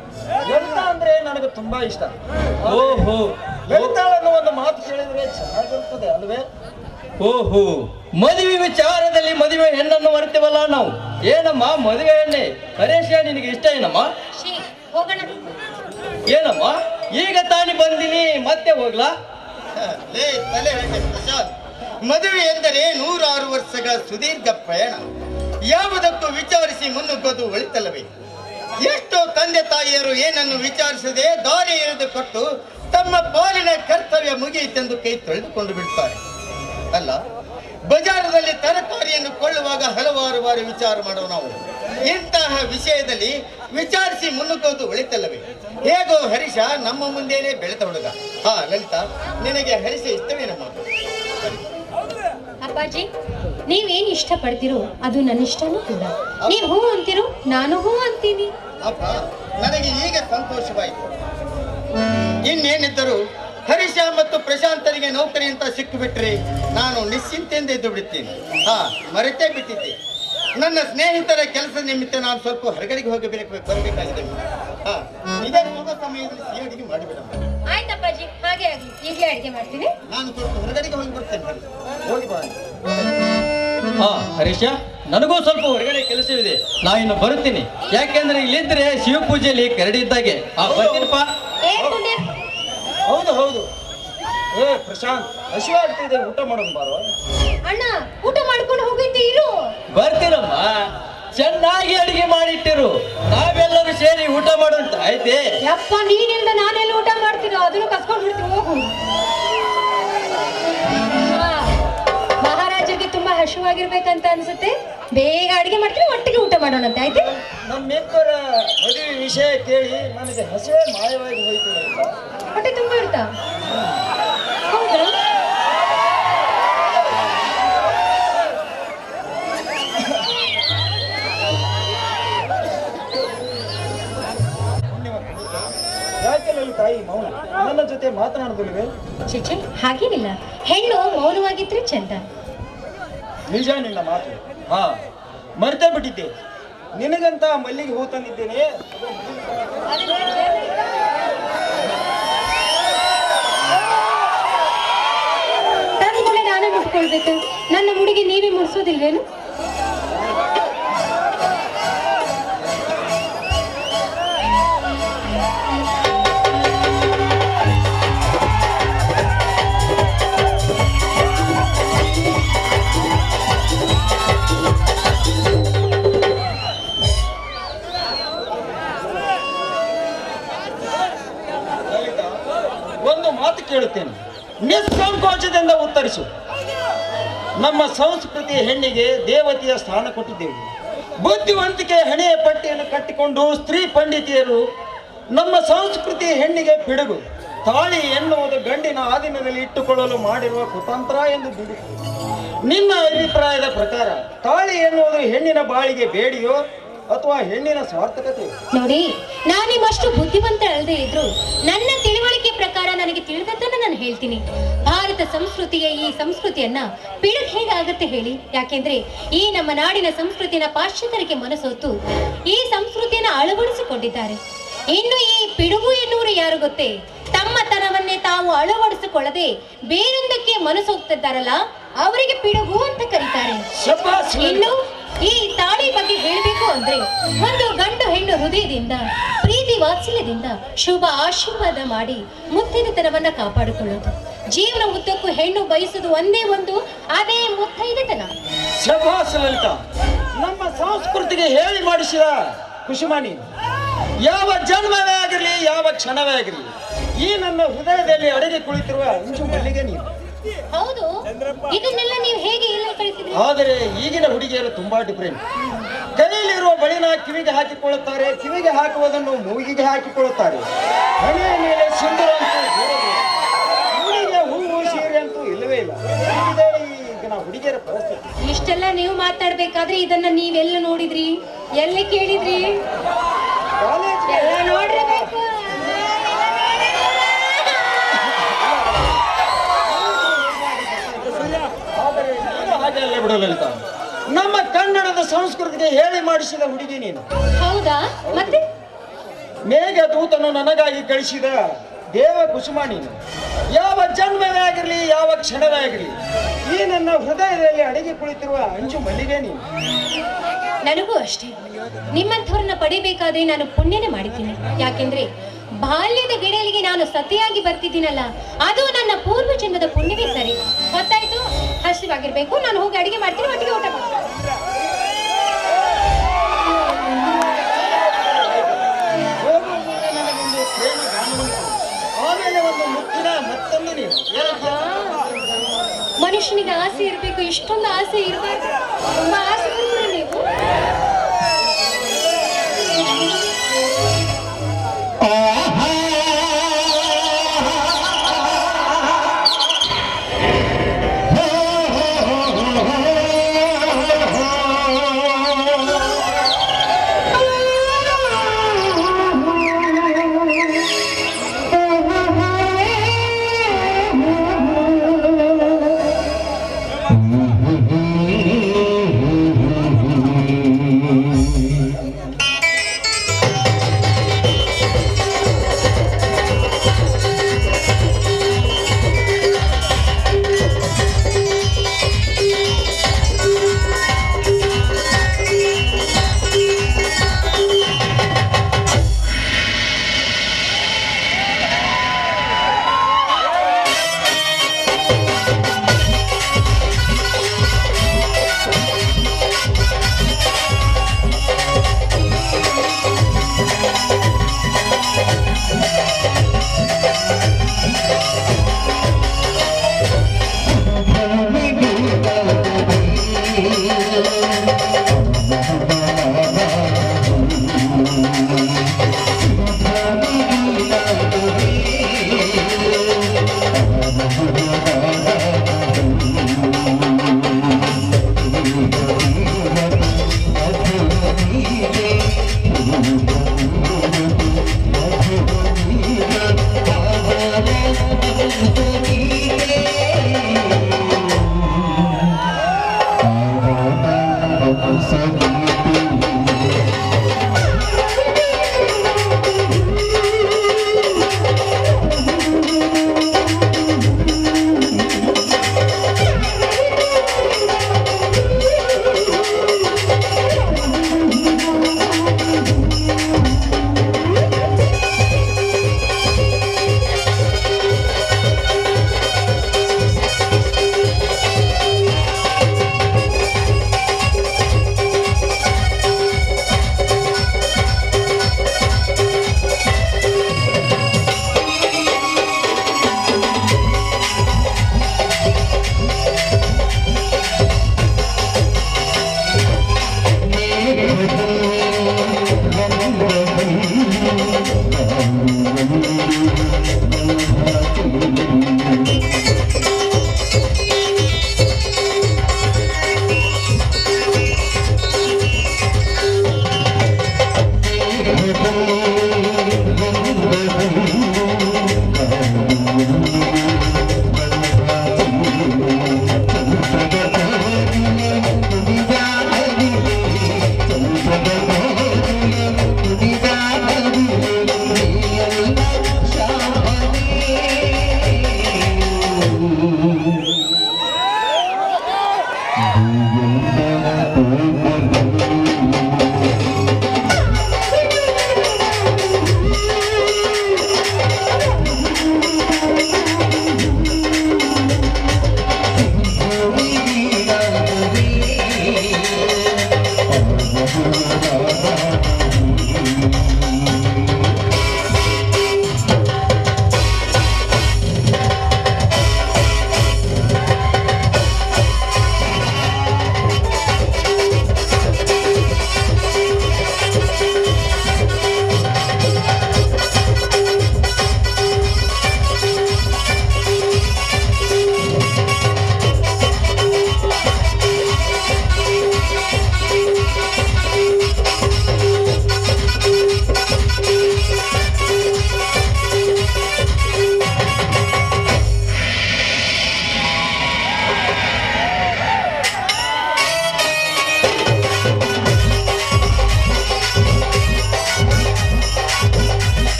ಲಲಿತಾ ಅಂದ್ರೆ ನನಗೆ ತುಂಬಾ ಇಷ್ಟ. ಓಹೋ ಲಲಿತಾಳನ್ನು ಒಂದು ಮಾತು ಕೇಳಿದ್ರೆ ಚೆನ್ನಾಗಿರ್ತದೆ ಅಲ್ವೇ? ಓಹೋ, ಮದುವೆ ವಿಚಾರದಲ್ಲಿ ಮದುವೆ ಹೆಣ್ಣನ್ನು ಮರೆತೀವಲ್ಲ ನಾವು. ಏನಮ್ಮ ಮದುವೆ ಹೆಣ್ಣೆ? ಹರೀಶ, ನಿನಗೆ ಇಷ್ಟ ಏನಮ್ಮ? ಶ್ರೀ, ಹೋಗೋಣ. ಏನಮ್ಮ, ಈಗ ತಾನೇ ಬಂದಿನಿ, ಮತ್ತೆ ಹೋಗ್ಲಾ? ಲೇ ತಲೆ ಹೊಟ್ಟೆ ಪ್ರಶಾಂತ್, ಮದುವೆ ಎಂದರೆ 106 ವರ್ಷಗಳ ಸುದೀರ್ಘ ಪ್ರಯಾಣ. ಯಾವುದಕ್ಕೂ ವಿಚಾರಿಸಿ ಮುನ್ನುಗ್ಗೋದು ಒಳಿತಲ್ಲವೇ? ಎಷ್ಟೋ ತಂದೆ ತಾಯಿಯರು ಏನನ್ನು ವಿಚಾರಿಸದೆ ದಾರಿ ಎಳೆದುಕೊಟ್ಟು ತಮ್ಮ ಪಾಲಿನ ಕರ್ತವ್ಯ ಮುಗಿಯಿತೆಂದು ಕೈ ತೊಳೆದುಕೊಂಡು ಬಿಡ್ತಾರೆ. ಅಲ್ಲ, ಬಜಾರದಲ್ಲಿ ತರಕಾರಿಯನ್ನು ಕೊಳ್ಳುವಾಗ ಹಲವಾರು ಬಾರಿ ವಿಚಾರ ಮಾಡುವ ನಾವು ಇಂತಹ ವಿಷಯದಲ್ಲಿ ವಿಚಾರಿಸಿ ಮುನ್ನುಗ್ಗೋದು ಒಳಿತಲ್ಲವೇ? ಹೇಗೋ ಹರೀಶ ನಮ್ಮ ಮುಂದೆನೆ ಬೆಳೆದ ಹುಡುಗ. ಹಾ ಲಲಿತಾ, ನಿನಗೆ ಹರೀಶ ಇಷ್ಟವೇನಮ್ಮ? ಅಪ್ಪಾಜಿ, ನೀವೇನು ಇಷ್ಟ ಪಡ್ತೀರೋ ಅದು ನನ್ನ ಇಷ್ಟನೂ ಕೂಡ. ನೀವು ಹೂ ಅಂತೀರೋ, ನಾನು ಹೂ ಅಂತೀನಿ. ಅಪ್ಪ, ನನಗೆ ಈಗ ಸಂತೋಷವಾಯಿತು. ಇನ್ನೇನಿದ್ದರೂ ಹರೀಶ ಮತ್ತು ಪ್ರಶಾಂತರಿಗೆ ನೌಕರಿ ಅಂತ ಸಿಕ್ಕಿಬಿಟ್ರೆ ನಾನು ನಿಶ್ಚಿಂತೆಯಿಂದ ಇದ್ದು ಬಿಡುತ್ತೇನೆ. ಹಾ, ಮರೆತೇ ಬಿಟ್ಟಿದ್ದೆ. ನನ್ನ ಸ್ನೇಹಿತರ ಕೆಲಸ ನಿಮಿತ್ತ ನಾನು ಸ್ವಲ್ಪ ಹೊರಗಡೆಗೆ ಬರಬೇಕಾಗಿದೆ. ಹಾ, ಇದೇ ಹೋಗೋ ಸಮಯದಲ್ಲಿ ಸಿಹಿ ಅಡಿಗೆ ಮಾಡಿಬಿಡಮ್ಮ. ಆಯ್ತಪ್ಪಾಜಿ, ಹಾಗೆ ಆಗ್ಲಿ. ಈಗಲೇ ಅಡಿಗೆ ಮಾಡ್ತೀನಿ. ನಾನು ಸ್ವಲ್ಪ ಹೊರಗಡೆಗೆ ಹೋಗಿ ಬರ್ತೇನೆ. ಹೋಗಿ ಬಾ. ಹಾ ಹರೀಶ, ನನಗೂ ಸ್ವಲ್ಪ ಹೊರಗಡೆ ಕೆಲಸವಿದೆ, ನಾವಿನ್ನು ಬರುತ್ತೀನಿ. ಯಾಕೆಂದ್ರೆ ಇಲ್ಲಿದ್ರೆ ಶಿವ ಪೂಜೆಯಲ್ಲಿ ಕರಡಿ ಇದ್ದಾಗೆ. ಬರ್ತೀನಪ್ಪ. ಹೌದು ಹೌದು. ಪ್ರಶಾಂತ್, ಹಸಿವಾಗ್ತಿದೆ, ಊಟ ಮಾಡೋದು ಬಾರೋ. ಅಣ್ಣ, ಊಟ ಮಾಡ್ಕೊಂಡು ಹೋಗಿದ್ದೆ ಇರು. ಬರ್ತೀನಮ್ಮ, ಚೆನ್ನಾಗಿ ಅಡಿಗೆ ಮಾಡಿಟ್ಟಿರು, ನಾವೆಲ್ಲರೂ ಸೇರಿ ಊಟ ಮಾಡುವಂತ ಆಯ್ತೆ? ಯಪ್ಪ, ನೀನಿಲ್ದ ನಾನೆಲ್ಲ ಊಟ ಮಾಡ್ತೀನೋ? ಅದನ್ನು ಕಸ್ಕೊಂಡು ಬಿಡ್ತೀನಿ, ಹೋಗು. ಮಹಾರಾಜರಿಗೆ ತುಂಬಾ ಹಸಿವಾಗಿರ್ಬೇಕಂತ ಅನ್ಸುತ್ತೆ. ಬೇಗ ಅಡಿಗೆ ಮಾಡ್ತೀನಿ, ಒಟ್ಟಿಗೆ ಊಟ ಮಾಡೋಣಂತೆ, ಆಯ್ತು? ನಮ್ಮಿಬ್ಬರ ಮದುವೆ ವಿಷಯ ಕೇಳಿ ನನಗೆ ಹಸಿವೆ ಮಾಯವಾಗಿ ಹೋಯ್ತು ಅಂತ. ಹೊಟ್ಟೆ ತುಂಬ ಇರ್ತಾ? ಹೌದಾ? ಯಾಕೆ ತಾಯಿ ಮೌನ? ನನ್ನ ಜೊತೆ ಮಾತನಾಡೋದಿಲ್ವೇ? ಚಿಚ್ಚಿ, ಹಾಗೇನಿಲ್ಲ. ಹೆಣ್ಣು ಮೌನವಾಗಿದ್ರೆ ಚಂದ. ನಿಜ ನಿನ್ನ ಮಾತು. ಹಾ, ಮರ್ತೇ ಬಿಟ್ಟಿದ್ದೆ. ನಿನಗಂತ ಮಲ್ಲಿಗೆ ಹೂ ತಂದಿದ್ದೇನೆ. ತಂದ್ಕೊಳ್ಳೆ ನಾನೇ ಮುಟ್ಕೊಳ್ಬೇಕು. ನನ್ನ ಮುಡಿಗೆ ನೀವೇ ಮುಡಿಸೋದಿಲ್ವೇನು? ಮಾತು ಕೇಳುತ್ತೇನೆ, ನಿಸ್ಸಂಕೋಚದಿಂದ ಉತ್ತರಿಸು. ನಮ್ಮ ಸಂಸ್ಕೃತಿ ಹೆಣ್ಣಿಗೆ ದೇವತೆಯ ಸ್ಥಾನ ಕೊಟ್ಟಿದ್ದೇವೆ. ಬುದ್ಧಿವಂತಿಕೆ ಹಣೆಯ ಪಟ್ಟಿಯನ್ನು ಕಟ್ಟಿಕೊಂಡು ಸ್ತ್ರೀ ಪಂಡಿತಿಯರು ನಮ್ಮ ಸಂಸ್ಕೃತಿ ಹೆಣ್ಣಿಗೆ ಪಿಡುಗು. ತಾಳಿ ಎನ್ನುವುದು ಗಂಡಿನ ಆದಿನದಲ್ಲಿ ಇಟ್ಟುಕೊಳ್ಳಲು ಮಾಡಿರುವ ಕುತಂತ್ರ ಎಂದು ಬಿಡು. ನಿನ್ನ ಅಭಿಪ್ರಾಯದ ಪ್ರಕಾರ ತಾಳಿ ಎನ್ನುವುದು ಹೆಣ್ಣಿನ ಬಾಳಿಗೆ ಬೇಡಿಯೋ ಅಥವಾ ಹೆಣ್ಣಿನ ಸ್ವಾರ್ಥಕತೆ? ನೋಡಿ, ನಾನು ನಿಮ್ಮಷ್ಟು ಬುದ್ಧಿವಂತ ಅಲ್ಲದೆ ಇದ್ರು ನನ್ನ ತಿಳುವಳಿಕೆ ಪ್ರಕಾರ ನನಗೆ ತಿಳಿದದ್ದನ್ನು ನಾನು ಹೇಳ್ತೀನಿ. ಭಾರತ ಸಂಸ್ಕೃತಿಯ ಈ ಸಂಸ್ಕೃತಿಯನ್ನ ಪಿಡುಗು ಹೇಗಾಗತ್ತೆ ಹೇಳಿ? ಯಾಕೆಂದ್ರೆ ಈ ನಮ್ಮ ನಾಡಿನ ಸಂಸ್ಕೃತಿನ ಪಾಶ್ಚಾತ್ಯರಿಗೆ ಮನಸೊತ್ತು ಈ ಸಂಸ್ಕೃತಿಯನ್ನ ಅಳವಡಿಸಿಕೊಂಡಿದ್ದಾರೆ. ಇನ್ನು ಈ ಪಿಡುಗು ಎನ್ನುವರು ಯಾರು ಗೊತ್ತೇ? ತಮ್ಮತನವನ್ನೇ ತಾವು ಅಳವಡಿಸಿಕೊಳ್ಳದೆ ಬೇರೊಂದಕ್ಕೆ ಮನಸೋಗ್ತಿದ್ದಾರಲ್ಲ, ಅವರಿಗೆ ಪಿಡುಗು ಅಂತ ಕರೀತಾರೆ. ಇನ್ನು ಈ ತಾಳಿ ಬಗ್ಗೆ ಹೇಳಬೇಕು ಅಂದ್ರೆ, ಒಂದು ಗಂಡು ಹೆಣ್ಣು ಹೃದಯದಿಂದ ಪ್ರೀತಿ ವಾತ್ಸಲ್ಯದಿಂದ ಶುಭ ಆಶೀರ್ವಾದ ಮಾಡಿ ಮುತ್ತೈದೆತನವನ್ನ ಕಾಪಾಡಿಕೊಳ್ಳೋದು. ಜೀವನ ಉದ್ದಕ್ಕೂ ಹೆಣ್ಣು ಬಯಸುವುದು ಒಂದೇ ಒಂದು, ಅದೇ ಮುತ್ತೈದೆತನ. ಶಭಾಸ್ ಲಲಿತಾ, ನಮ್ಮ ಸಂಸ್ಕೃತಿಗೆ ಹೇಳಿ ಮಾಡಿಸಿದ ಕುಸುಮಾನಿ. ಯಾವ ಜನ್ಮವೇ ಆಗಿರಲಿ, ಯಾವ ಕ್ಷಣವೇ ಆಗಿರಲಿ, ಈ ನನ್ನ ಹೃದಯದಲ್ಲಿ ಅಡಗಿ ಕುಳಿತಿರುವ ಅಂಜು ಮಲ್ಲಿಗೆ ನೀನು. ಹೌದು, ಇದನ್ನೆಲ್ಲ ನೀವು ಹೇಗೆ ಇಲ್ಲ ಕಳಿಸಿದ್ರಿ? ಆದರೆ ಈಗಿನ ಹುಡುಗಿಯರು ತುಂಬಾ ಡಿಫರೆಂಟ್. ಕೈಯಲ್ಲಿರುವ ಬಳಿನ ಕಿವಿಗೆ ಹಾಕಿಕೊಳ್ಳುತ್ತಾರೆ, ಕಿವಿಗೆ ಹಾಕುವುದನ್ನು ಮೂಗಿಗೆ ಹಾಕಿಕೊಳ್ಳುತ್ತಾರೆ. ಹಣೆಯ ಮೇಲೆ ಸಿಂಧೂರ ಅಂತೂ ಹುಡುಗಿಯ ಹೂವು ಸೀರೆ ಅಂತೂ ಇಲ್ಲವೇ ಇಲ್ಲ. ಇದೇ ಈಗಿನ ಹುಡುಗಿಯರ ಪರಿಸ್ಥಿತಿ. ಇಷ್ಟೆಲ್ಲ ನೀವು ಮಾತಾಡ್ಬೇಕಾದ್ರೆ ಇದನ್ನ ನೀವೆಲ್ಲ ನೋಡಿದ್ರಿ, ಎಲ್ಲಿ ಕೇಳಿದ್ರಿ? ಎಲ್ಲ ನೋಡಿರ್ಬೇಕು. ಆದರೆ ನೀನು ಹಾಗೆಲ್ಲ ಬಿಡಲಿಲ್ಲ. ನಮ್ಮ ಕನ್ನಡದ ಸಂಸ್ಕೃತಿಗೆ ಹೇಳಿ ಮಾಡಿಸಿದ ಹುಡುಗಿ ನೀನು. ಹೌದಾ? ಮತ್ತೆ ಮೇಘದೂತನು ನನಗಾಗಿ ಕಳಿಸಿದ ದೇವ ಕುಸುಮ ನೀನು. ಯಾವ ಜನ್ಮವೇ ಆಗಿರಲಿ, ಯಾವ ಕ್ಷಣವೇ ಆಗಿರಲಿ, ಈ ನನ್ನ ಹೃದಯದಲ್ಲಿ ಅಡಗಿ ಕುಳಿತಿರುವ ಅಂಜು ಮಲ್ಲಿಗೆ ನೀನು. ನನಗೂ ಅಷ್ಟೇ. ನಿಮ್ಮಂಥವ್ರನ್ನ ಪಡಿಬೇಕಾದ್ರೆ ನಾನು ಪುಣ್ಯನೇ ಮಾಡಿದ್ದೀನಿ. ಯಾಕೆಂದ್ರೆ ಬಾಲ್ಯದ ಗಿಡಲಿಗೆ ನಾನು ಸತಿಯಾಗಿ ಬರ್ತಿದ್ದೀನಲ್ಲ, ಅದು ನನ್ನ ಪೂರ್ವ ಜನ್ಮದ ಪುಣ್ಯವೇ ಸರಿ. ಗೊತ್ತಾಯ್ತು? ಹಸಿವಾಗಿರ್ಬೇಕು, ನಾನು ಹೋಗಿ ಅಡಿಗೆ ಮಾಡ್ತೀನಿ, ಒಟ್ಟಿಗೆ ಊಟ ಮಾಡ್ತೀನಿ. ಆಮೇಲೆ ಒಂದು ಮುತ್ತಿನ ಮತ್ತೊಂದು ನೀನು. ಮನುಷ್ಯನಿಗೆ ಆಸೆ ಇರಬೇಕು, ಇಷ್ಟೊಂದು ಆಸೆ ಇರಬೇಕು. ತುಂಬಾ ಆಸೆ ಪಡ್ತೀರಿ ನೀವು.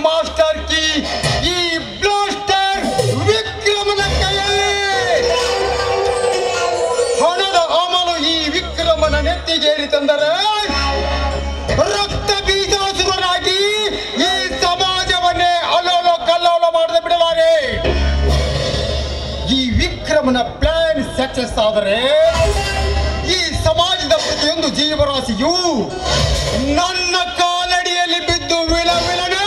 ಮಾಸ್ಟರ್ ಕೀ ಈ ಬ್ಲಾಸ್ಟರ್ ವಿಕ್ರಮನ ಕೈಯಲ್ಲಿ. ಹಣದ ಅಮಲು ಈ ವಿಕ್ರಮನ ನೆತ್ತಿಗೇರಿ ತಂದರೆ ರಕ್ತ ಬೀಜಾಸುರನಾಗಿ ಈ ಸಮಾಜವನ್ನೇ ಅಲ್ಲೋಲ ಕಲ್ಲೋಲ ಮಾಡದೆ ಬಿಡಲಾರೆ. ಈ ವಿಕ್ರಮನ ಪ್ಲಾನ್ ಸಕ್ಸಸ್ ಆದರೆ ಈ ಸಮಾಜದ ಪ್ರತಿಯೊಂದು ಜೀವರಾಶಿಯು ನನ್ನ ಕಾಲಡಿಯಲ್ಲಿ ಬಿದ್ದು ವಿಲವಿಲನೆ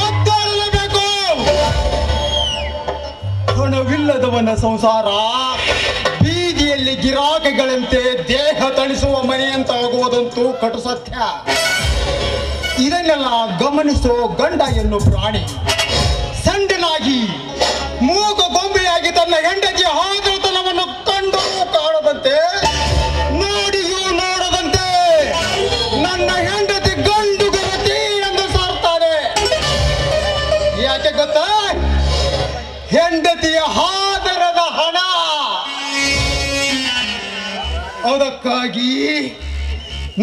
ಒದ್ದಾಡಲೇಬೇಕು. ಹಣವಿಲ್ಲದವನ ಸಂಸಾರ ಬೀದಿಯಲ್ಲಿ ಗಿರಾಕಿಗಳಂತೆ ದೇಹ ತಣಿಸುವ ಮನೆಯಂತಾಗುವುದಂತೂ ಕಟು ಸತ್ಯ. ಇದನ್ನೆಲ್ಲ ಗಮನಿಸೋ ಗಂಡ ಎನ್ನು ಪ್ರಾಣಿ ಸಂಡನಾಗಿ ಹೆಂಡತಿಯ ಆದರದ ಹಣ. ಅದಕ್ಕಾಗಿ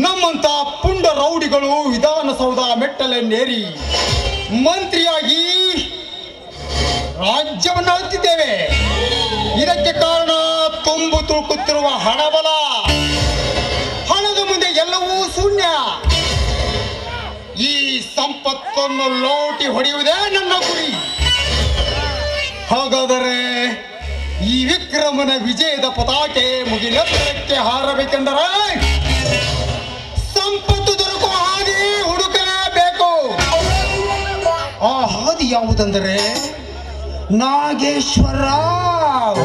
ನಮ್ಮಂತ ಪುಂಡ ರೌಡಿಗಳು ವಿಧಾನಸೌಧ ಮೆಟ್ಟಲನ್ನೇರಿ ಮಂತ್ರಿಯಾಗಿ ರಾಜ್ಯವನ್ನು ಆಳ್ತಿದ್ದೇವೆ. ಇದಕ್ಕೆ ಕಾರಣ ತುಂಬು ತುಳುಕುತ್ತಿರುವ ಹಣಬಲ. ಹಣದ ಮುಂದೆ ಎಲ್ಲವೂ ಶೂನ್ಯ. ಈ ಸಂಪತ್ತನ್ನು ಲೋಟಿ ಹೊಡೆಯುವುದೇ ನನ್ನ ಗುರಿ. ಹಾಗಾದರೆ ಈ ವಿಕ್ರಮನ ವಿಜಯದ ಪತಾಕೆ ಮುಗಿಲೆತ್ತರಕ್ಕೆ ಹಾರಬೇಕೆಂದರೆ ಸಂಪತ್ತು ದೊರಕುವ ಹಾದಿ ಹುಡುಕಲೇಬೇಕು. ಆ ಹಾದಿ ಯಾವುದೆಂದರೆ ನಾಗೇಶ್ವರರಾವ್.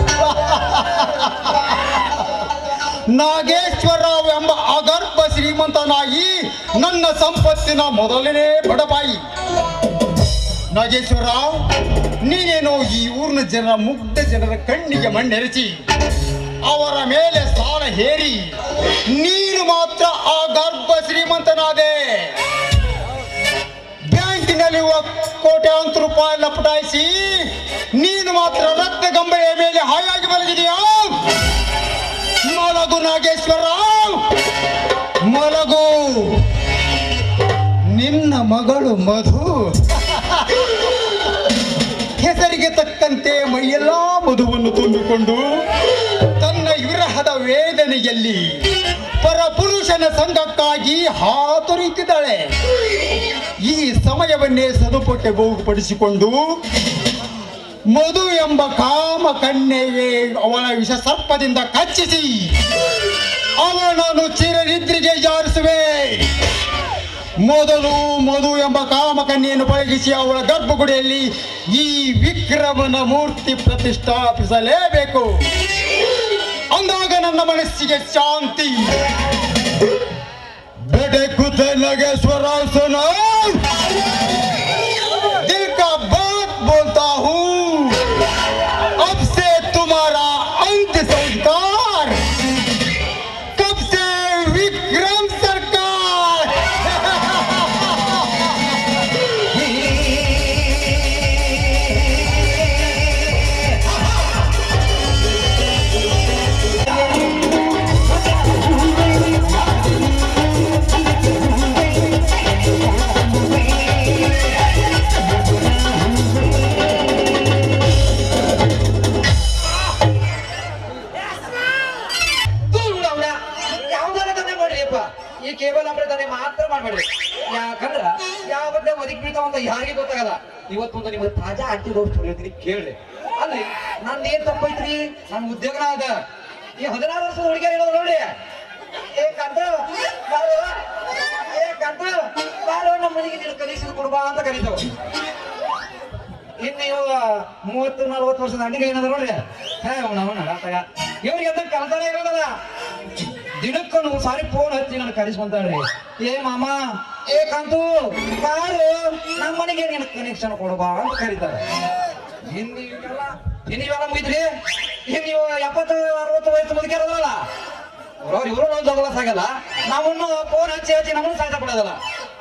ನಾಗೇಶ್ವರರಾವ್ ಎಂಬ ಅಗರ್ಭ ಶ್ರೀಮಂತನಾಗಿ ನನ್ನ ಸಂಪತ್ತಿನ ಮೊದಲನೇ ಬಡಪಾಯಿ. ನಾಗೇಶ್ವರರಾವ್, ನೀನೇನೋ ಈ ಊರಿನ ಮುಗ್ಧ ಜನರ ಕಣ್ಣಿಗೆ ಮಣ್ಣೆರಚಿ ಅವರ ಮೇಲೆ ಸಾಲ ಹೇರಿ ನೀನು ಮಾತ್ರ ಆ ಗರ್ಭ ಶ್ರೀಮಂತನಾದೆ. ಬ್ಯಾಂಕಿನಲ್ಲಿರುವ ಕೋಟ್ಯಾಂತರ ರೂಪಾಯಿ ಲಪಟಾಯಿಸಿ ನೀನು ಮಾತ್ರ ರತ್ನಗಂಬೆಯ ಮೇಲೆ ಹಾಯಾಗಿ ಮಲಗಿದೆಯಾ? ಮಲಗು ನಾಗೇಶ್ವರರಾವ್, ಮಲಗು. ನಿನ್ನ ಮಗಳು ಮಧು ಹೆಸರಿಗೆ ತಕ್ಕಂತೆ ಮೈಯೆಲ್ಲ ಮಧುವನ್ನು ತುಂಬಿಕೊಂಡು ತನ್ನ ವಿರಹದ ವೇದನೆಯಲ್ಲಿ ಪರಪುರುಷನ ಸಂಘಕ್ಕಾಗಿ ಹಾತೊರೆಯುತ್ತಿದ್ದಾಳೆ. ಈ ಸಮಯವನ್ನೇ ಸದುಪಡಿಸಿಕೊಂಡು ಮಧು ಎಂಬ ಕಾಮ ಕನ್ಯೆಗೆ ಅವಳ ವಿಷ ಸರ್ಪದಿಂದ ಕಚ್ಚಿಸಿ ಅವಳನ್ನು ಚಿರನಿದ್ರೆಗೆ ಜಾರಿಸುವೆ. ಮೊದಲು ಮಧು ಎಂಬ ಕಾಮಕನ್ಯೆಯನ್ನು ಪಳಗಿಸಿ ಅವಳ ಗರ್ಭಗುಡಿಯಲ್ಲಿ ಈ ವಿಕ್ರಮನ ಮೂರ್ತಿ ಪ್ರತಿಷ್ಠಾಪಿಸಲೇಬೇಕು. ಅಂದಾಗ ನನ್ನ ಮನಸ್ಸಿಗೆ ಶಾಂತಿ. ಬೆಡಕುತ್ತ ನಾಗೇಶ್ವರರಾವ್ ಸುನೋ, ದಿಲ್ ಕಾ ಬಾತ್ ಬೋಲ್ತಾ ಹೂ, अब से तुम्हारा अंत संस्कार, कब से विक्रम सरकार. ಈ ಕೇಬಲ್ ಆಪರೇಟರ್ ಮಾತ್ರ ಮಾಡ್ಬೇಡ್ರಿ. ಯಾಕಂದ್ರ ಯಾವತ್ತೇ ಒದಗಿ ಬೀಳ್ತಾವ ಅಂತ ಯಾರಿಗೆ ಗೊತ್ತಾಗಲ್ಲ. ಇವತ್ತೊಂದು ನಿಮ್ಗೆ ತಾಜಾ ಆಂಟಿ ರೋಸ್ಟ್ ಹೇಳ್ತೀನಿ ಕೇಳ್ರಿ. ಅಲ್ರಿ ನಂದು ಏನ್ ತಪ್ಪೈತ್ರಿ? ನನ್ ಉದ್ಯೋಗನ ಅದ. ಈ 16 ವರ್ಷದ ಹುಡುಗಿಯರ್ ಹೇಳೋದು ನೋಡಿ, ಏ ಕಂತ ಬಾರು, ಏ ಕಂತ ಬಾರು, ನಮ್ಮ ಮನೆಗೆ ನೀನು ಕಲಿಸಿದ್ ಕೊಡ್ಬಾ ಅಂತ ಕರೀತಾವ. ಇನ್ನು ಇವಾಗ 30-40 ವರ್ಷದ ಅಂಡಿಗೆ ಏನದ ನೋಡ್ರಿ, ನಡಾತಾಗ ಇವ್ರಿಗೆ ಅಂತ ಕಲ್ತಾನೆ ಇರೋದಲ್ಲ. ದಿನಕ್ಕೊಂದು ಸಾರಿ ಫೋನ್ ಹಚ್ಚಿ ನಾನು ಕರೆಸ್ಕೊಂತಾಳ್ರಿ, ಏ ಮಾಮ, ಏ ಕಂತು ಬಾರು, ನಮ್ಮ ಮನೆಗೆ ನೀನು ಕನೆಕ್ಷನ್ ಕೊಡ್ಬಾ ಅಂತ ಕರೀತಾರೆ. ಇವೆಲ್ಲ ಮುಗಿದ್ರಿ. ಇನ್ನು ನೀವು 70-60 ವಯಸ್ಸು ಮುದುಕಿರೋದಲ್ಲ, ಇವರು ನಾವು ಜಗಳಸ್ ಆಗಲ್ಲ, ನಾವನ್ನು ಫೋನ್ ಹಚ್ಚಿ ನಮ್ಮನ್ನು ಸಾಯ್ತಾ ಕೊಡೋದಲ್ಲ.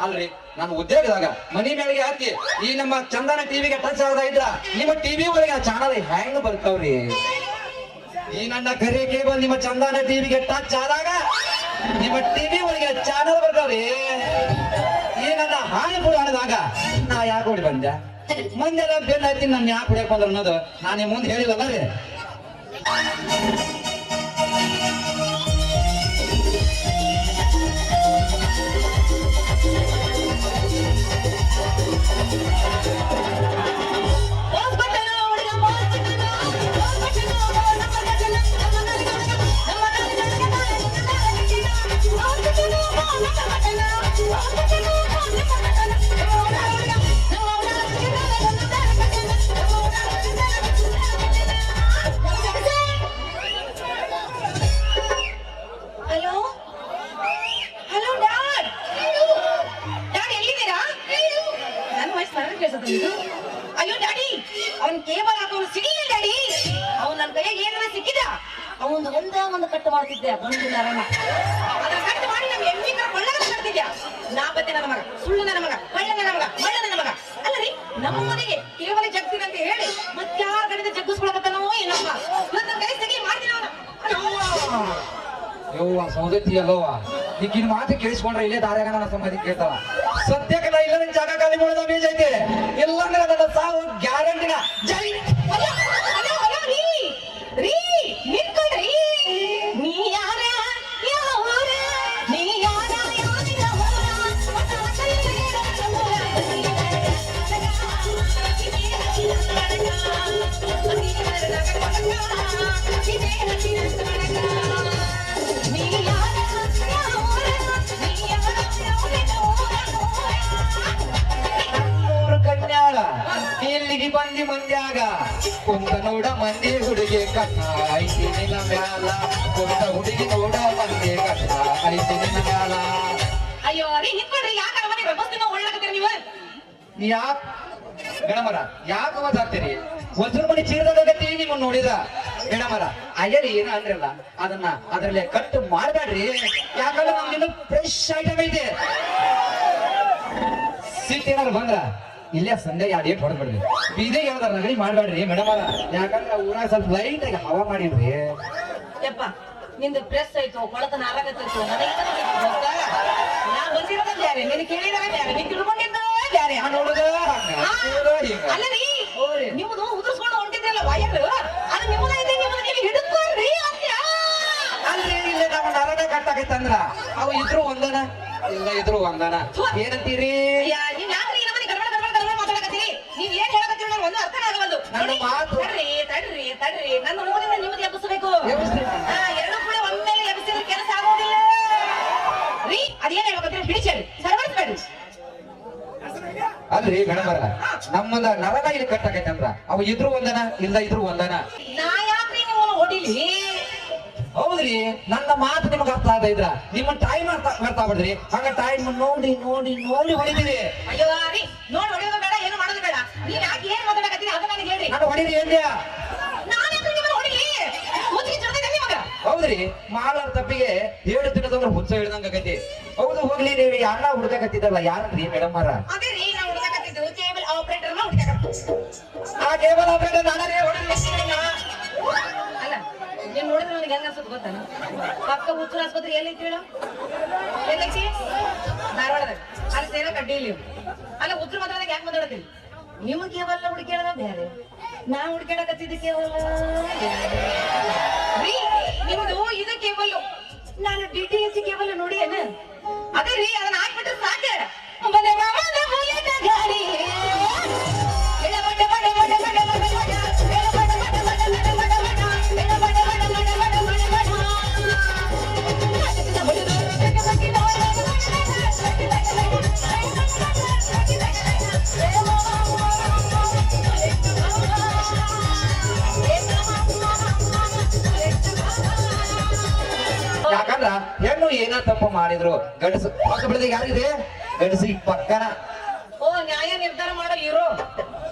ಅಲ್ರಿ ನಾನು ಉದ್ಯೋಗದಾಗ ಮನಿ ಮೇಳಿಗೆ ಹತ್ತಿ ಈ ನಮ್ಮ ಚಂದನ ಟಿವಿಗೆ ಟಚ್ ಆಗದ ಇದ್ರ ನಿಮ್ಮ ಟಿವಿ ಒಳಗೆ ಆ ಚಾನಲ್ ಹೆಂಗ್ ಬರ್ತಾವ್ರಿ? ಈ ನನ್ನ ಕರೆ ಕೇಬಲ್ ನಿಮ್ಮ ಚಂದನ ಟಿವಿಗೆ ಟಚ್ ಆದಾಗ ನಿಮ್ಮ ಟಿವಿ ಒಳಗೆ ಚಾನಲ್ ಬರ್ತಾವ್ರಿ. ಈ ನನ್ನ ಹಾನಿ ಪುರಾಣದಾಗ ನಾ ಯಾಕೆ ಹೊಡಿ ಬಂದೆ? ಮಂದೆಲ್ಲ ಬೆನ್ನ ಹತ್ತಿ ನಾನು ಯಾಕೆ ಹೊಡ್ಯಾಕ ಬಂದ್ರ ಅನ್ನೋದು ನಾನು ಮುಂದೆ ಹೇಳಿದಲ್ಲ ರೀ. ಅಯ್ಯೋ ಡ್ಯಾಡಿ, ಅವನ್ ಕೇಬಲ್ ಹಾಕೋನು ಸಿಗಿಲ್ಲ ಡ್ಯಾಡಿ. ಅವನ್ ನನ್ನ ಕೈಯಾಗ ಏನಾರ ಸಿಕ್ಕಿದ ಅವನ್ ಒಂದು ಕಟ್ಟು ಮಾಡ್ತಿದ್ದೆ. ಬಂದಿಲ್ಲ ಅದನ್ನ ಕಟ್ಟು ಮಾಡಿ ನಮ್ ಎಮ್ಮಿನ ಕೊಳ್ಳಗ ಕಟ್ತಿದ್ಯಾ. ನಾ ಬತ್ತೆ ನನ್ನ ಮಗ, ಸುಳ್ಳು ನನ್ನ ಮಗ, ಕಳ್ಳ ನನ್ನ ಮಗ, ಮಳ್ಳ ನನ್ನ ಮಗ. ಅಲ್ಲರಿ ನಮ್ಮ ಮನೆಗೆ ಕೇವಲ ಜಗ್ತೀನಿ ಅಂತ ಹೇಳಿ ಮತ್ತಾರ ಯವ್ವ ಸೌದತ್ತಿ ಅಲ್ಲವ್ವ ಈಗಿನ ಮಾತು ಕೇಳಿಸ್ಕೊಂಡ್ರೆ ಇಲ್ಲೇ ದಾರ್ಯಾಗ ನನ್ನ ಸಮಾಧಿ ಕೇಳ್ತಾವ. ಸದ್ಯಕ್ಕೆ ನಾ ಇಲ್ಲ ನಿನ್ ಜಾಗ ಖಾಲಿ ಮಾಡೋದ ಬೀಜ ಐತೆ, ಇಲ್ಲಂದ್ರೆ ನನ್ನ ಸಾವು ಗ್ಯಾರಂಟಿನ. ಜೈ ಅಲ್ಲ, ಅಲ್ಲ, ಅಲ್ಲ, ರೀ, ರೀ, ನಿಂತ್ಕೊಳ್ರಿ. ನೀ ಯಾರ, ಯಾವೂರ? ನೀ ಯಾರ, ಯಾವಿನ ಊರ? ಹೊಸ ಕೈಯಲ್ಲಿ ರಸಮೂಲ. ನೀ ಯಾರ, ಯಾವೂರ? ನೀ ಯಾರ, ಯಾವಿನ ಊರ? ನಮ್ಮೂರು ಕನ್ಯಾಳ ಇಲ್ಲಿಗೆ ಬಂದಿ ಮಂದ್ಯಾಗ ಕುಂತ ನೋಡ ಮಂದಿ ಹುಡುಗಿ ಕಣ್ಣ ಐತಿ ನಿನ್ನ ಮ್ಯಾಲ, ಕುಂತ ಹುಡುಗಿ ನೋಡ ಮಂದಿ ಕಣ್ಣ ಐತಿ ನಿನ್ನ ಮ್ಯಾಲ. ಅಯ್ಯೋ ರೀ ನಿಂತ್ಕೊಳ್ರಿ. ಯಾಕ ಮನೆ ವ್ಯವಸ್ಥೆನ ಒಳ್ಳಾಕತ್ತೀರಿ ನೀವು? ಯಾಕ ಗಣಮರ ಯಾಕ ಓದಾಗ್ತೀರಿ? ವಜ್ರ ಮಣಿ ಚೀರದಾಗತ್ತಿ ನಿಮ್ಮನ್ನ ನೋಡಿದ ಗಣಮರ ಅಯ್ಯರಿ ಏನ ಅಂದ್ರಲ್ಲ ಅದನ್ನ ಅದ್ರಲ್ಲೇ ಕಟ್ ಮಾಡ್ಬೇಡ್ರಿ, ಯಾಕಂದ್ರೆ ನಮ್ದಿನ್ನು ಫ್ರೆಶ್ ಐಟಮ್ ಐತೆ. ಸಿಟ್ ಏನಾರು ಬಂದ್ರ ಇಲ್ಲೇ ಸಂಡೆ ಎರಡು ಏಟ್ ಹೊಡೆದ್ಬಿಡ್ರಿ, ಬೀದಿಗೆ ಯಾವ್ದಾರ ನಗಡಿ ಮಾಡ್ಬೇಡ್ರಿ ಮೇಡಮರ, ಯಾಕಂದ್ರೆ ಊರಾಗ ಸ್ವಲ್ಪ ಲೈಟ್ ಆಗಿ ಹವಾ ಮಾಡಿನ್ರಿ. ಯಪ್ಪ ನಿಂದು ಪ್ರೆಸ್ ಆಯ್ತು, ಕೊಳತನ ಆರಾಗತ್ತಿತ್ತು, ನಾ ಬಂದಿರೋದ ಬ್ಯಾರೆ, ನಿನ್ ಕೇಳಿದಾರೆ ಬ್ಯಾರೆ, ನೀನ್ ತಿಳ್ಕೊಂಡಿದ್ದ ಬ್ಯಾರೆ. ನೋಡುದ ಅಲ್ಲ ರೀ, ನಿಮ್ದು ಉದುರ್ಸ್ಕೊಂಡು ಹೊಂಟಿದ್ರಲ್ಲ ವಯರ್, ಅದು ನಿಮ್ಮದೈತಿ, ನಿಮ್ಮನ್ನ ನೀವು ಹಿಡಿದ್ಕೊಳ್ರಿ ಅಂತ್ಯ. ಅಲ್ರಿ ಇಲ್ಲೇ ನಮ್ಮ ನರನೇ ಕಟ್ಟಾಕೈತಂದ್ರ ಅವು ಇದ್ರು ಒಂದನ ಇಲ್ಲ ಇದ್ರು ಒಂದನ ಏನಂತೀರಿ? ಅಯ್ಯ, ನೀವ್ ಯಾಕ್ರಿ ಈ ನಮ್ಮನೆ ಗಡ್ಬಡ ಗಡ್ಬಡ ಗಡ್ಬಡ ಮಾತಾಡಕತ್ತೀರಿ? ನೀವ್ ಏನ್ ಹೇಳಕತ್ತೀರಿ ನಂಗೆ ಒಂದು ಅರ್ಥ ಆಗವಲ್ದು. ನನ್ನ ಮಾತು ತಡ್ರಿ ತಡ್ರಿ ತಡ್ರಿ, ನನ್ನ ಊರಿನ ನಿಮ್ಮದು ಎಬ್ಬಿಸಬೇಕು. ಎಬ್ಬಿಸ್ರಿ. ಎರಡು ಕೂಡ ಒಮ್ಮೆಲೆ ಎಬ್ಬಿಸಿದ್ರೆ ಕೆಲಸ ಆಗೋದಿಲ್ಲ ರೀ. ಅದೇನ್ ಹೇಳ್ಬೇಕಂದ್ರೆ ಬಿಡಿಸೇಳಿ ಸರ್ವಸ್ಬೇಡಿ. ಅಲ್ರಿ ಗಣಮರ ನಮ್ಮದ ನರನ ಇಲ್ಲಿ ಕಟ್ಟಾಕೈತಂದ್ರ ಅವು ಇದ್ರು ಒಂದನ ಇಲ್ಲ ಇದ್ರು ಒಂದನ. ನಾ ಯಾಕ್ರಿ ನೀವು ಹೊಡಿಲಿ? ಹೌದ್ರಿ, ನನ್ನ ಮಾತು ನಿಮ್ಗೆ ಅರ್ಥ ಆದ ಇದ್ರ ನಿಮ್ಮ ಟೈಮ್ ಅರ್ಥ ಆಗ್ಬಿಡ್ರಿ, ಹಂಗ ಟೈಮ್ ನೋಡಿ ನೋಡಿ ನೋಡಿ ಹೊಡಿತೀರಿ. ಅಯ್ಯೋ ರೀ, ನೋಡಿ ಹೊಡೆಯೋದು ಬೇಡ, ಏನು ಮಾಡೋದು ಬೇಡ. ನೀವ್ ಯಾಕೆ ಏನ್ ಮಾತಾಡಕತ್ತೀರಿ ಅದು ನನಗೆ ಹೇಳ್ರಿ. ನಾನು ಹೊಡೀರಿ ಏನ್ಯಾ? ನಾನು ಯಾಕ್ರಿ ನಿಮ್ಮನ್ನ ಹೊಡಿಲಿ? ಮುಚ್ಚಿಗೆ ಚಡ್ದೈತೆ ನಿಮಗ. ಹೌದ್ರಿ, ಮಾಡಾರ ತಪ್ಪಿಗೆ 7 ದಿನದವ್ರ ಹುಚ್ಚ ಹಿಡ್ದಂಗ ಆಗೈತಿ. ಹೌದು ಹೋಗ್ಲಿ, ನೀವು ಅಣ್ಣ ಹುಡ್ಕಕತ್ತಿದ್ದಲ್ಲ ಯಾರ್ರಿ ಮೇಡಮ್ ಮಾರ? ಅದೇ ರೀ, ನಾವು ಹುಡುಕಾಕತ್ತಿದ್ದು ಕೇಬಲ್ ಆಪರೇಟರ್ನ ಹುಡುಕಾಕತ್ತು. ಆ ಕೇಬಲ್ ಆಪರೇಟರ್ ನಾನೇ ಹೊಡಿಲಿಲ್ಲ. ಅಲ್ಲ, ನೀನ್ ನೋಡಿದ್ರೆ ನನಗೆ ಹೆಂಗ ಅನ್ಸುತ್ತೆ ಗೊತ್ತಾ? ಪಕ್ಕ ಹುಚ್ಚರ ಆಸ್ಪತ್ರೆ ಎಲ್ಲೈತಿ ಹೇಳು? ಎಲ್ಲೈತಿ? ಧಾರವಾಡದಾಗ. ಅಲ್ಲಿ ಸೇರಕ್ ಅಡ್ಡಿ ಇಲ್ಲಿ. ಅಲ್ಲ ಹುಚ್ಚರು ಮಾತಾಡೋದಾಗ ಯಾಕೆ ಮಾತಾಡತ್ತೀರಿ? ನಿಮ್ಮ ಕೇವಲ ಹುಡುಕ್ಯಾಡದ ಬೇರೆ, ನಾ ಹುಡುಕ್ಯಾಡಕತ್ತಿದ್ದ ಕೇವಲ ರೀ. ನಿಮ್ದು ಇದು ಕೇವಲ್, ನಾನು DTH ಕೇವಲ್ ನೋಡಿ ಏನ? ಅದೇ ರೀ, ಅದನ್ನ ಹಾಕ್ಬಿಟ್ರೆ ಸಾಕ. ಬಲೆ ಮಾಮನ ಮೂಲದ ಗಾಡಿ ಎಡ ಬಡ ಬಡ ಬಡ ಬಡ ಬಡ ಬಡ, ಎಡ ಬಡ ಬಡ ಬಡ ಬಡ ಬಡ ಬಡ, ಎಡ ಬಡ ಬಡ ಬಡ ಬಡ ಬಡ ಬಡ. ಹಾಕಿದ ಬಡದು ಕಕ್ಕ ಕಕ್ಕಿದ ಯಾಕಂದ್ರ ಹೆಣ್ಣು ಏನ ತಪ್ಪು ಮಾಡಿದ್ರು ಗಂಡಸು ಪಕ್ಕ ಬಿಡದ ಯಾರಿದೆ? ಗಂಡಸಿಗೆ ಪಕ್ಕನ. ಓ, ನ್ಯಾಯ ನಿರ್ಧಾರ ಮಾಡೋ ಇರೋ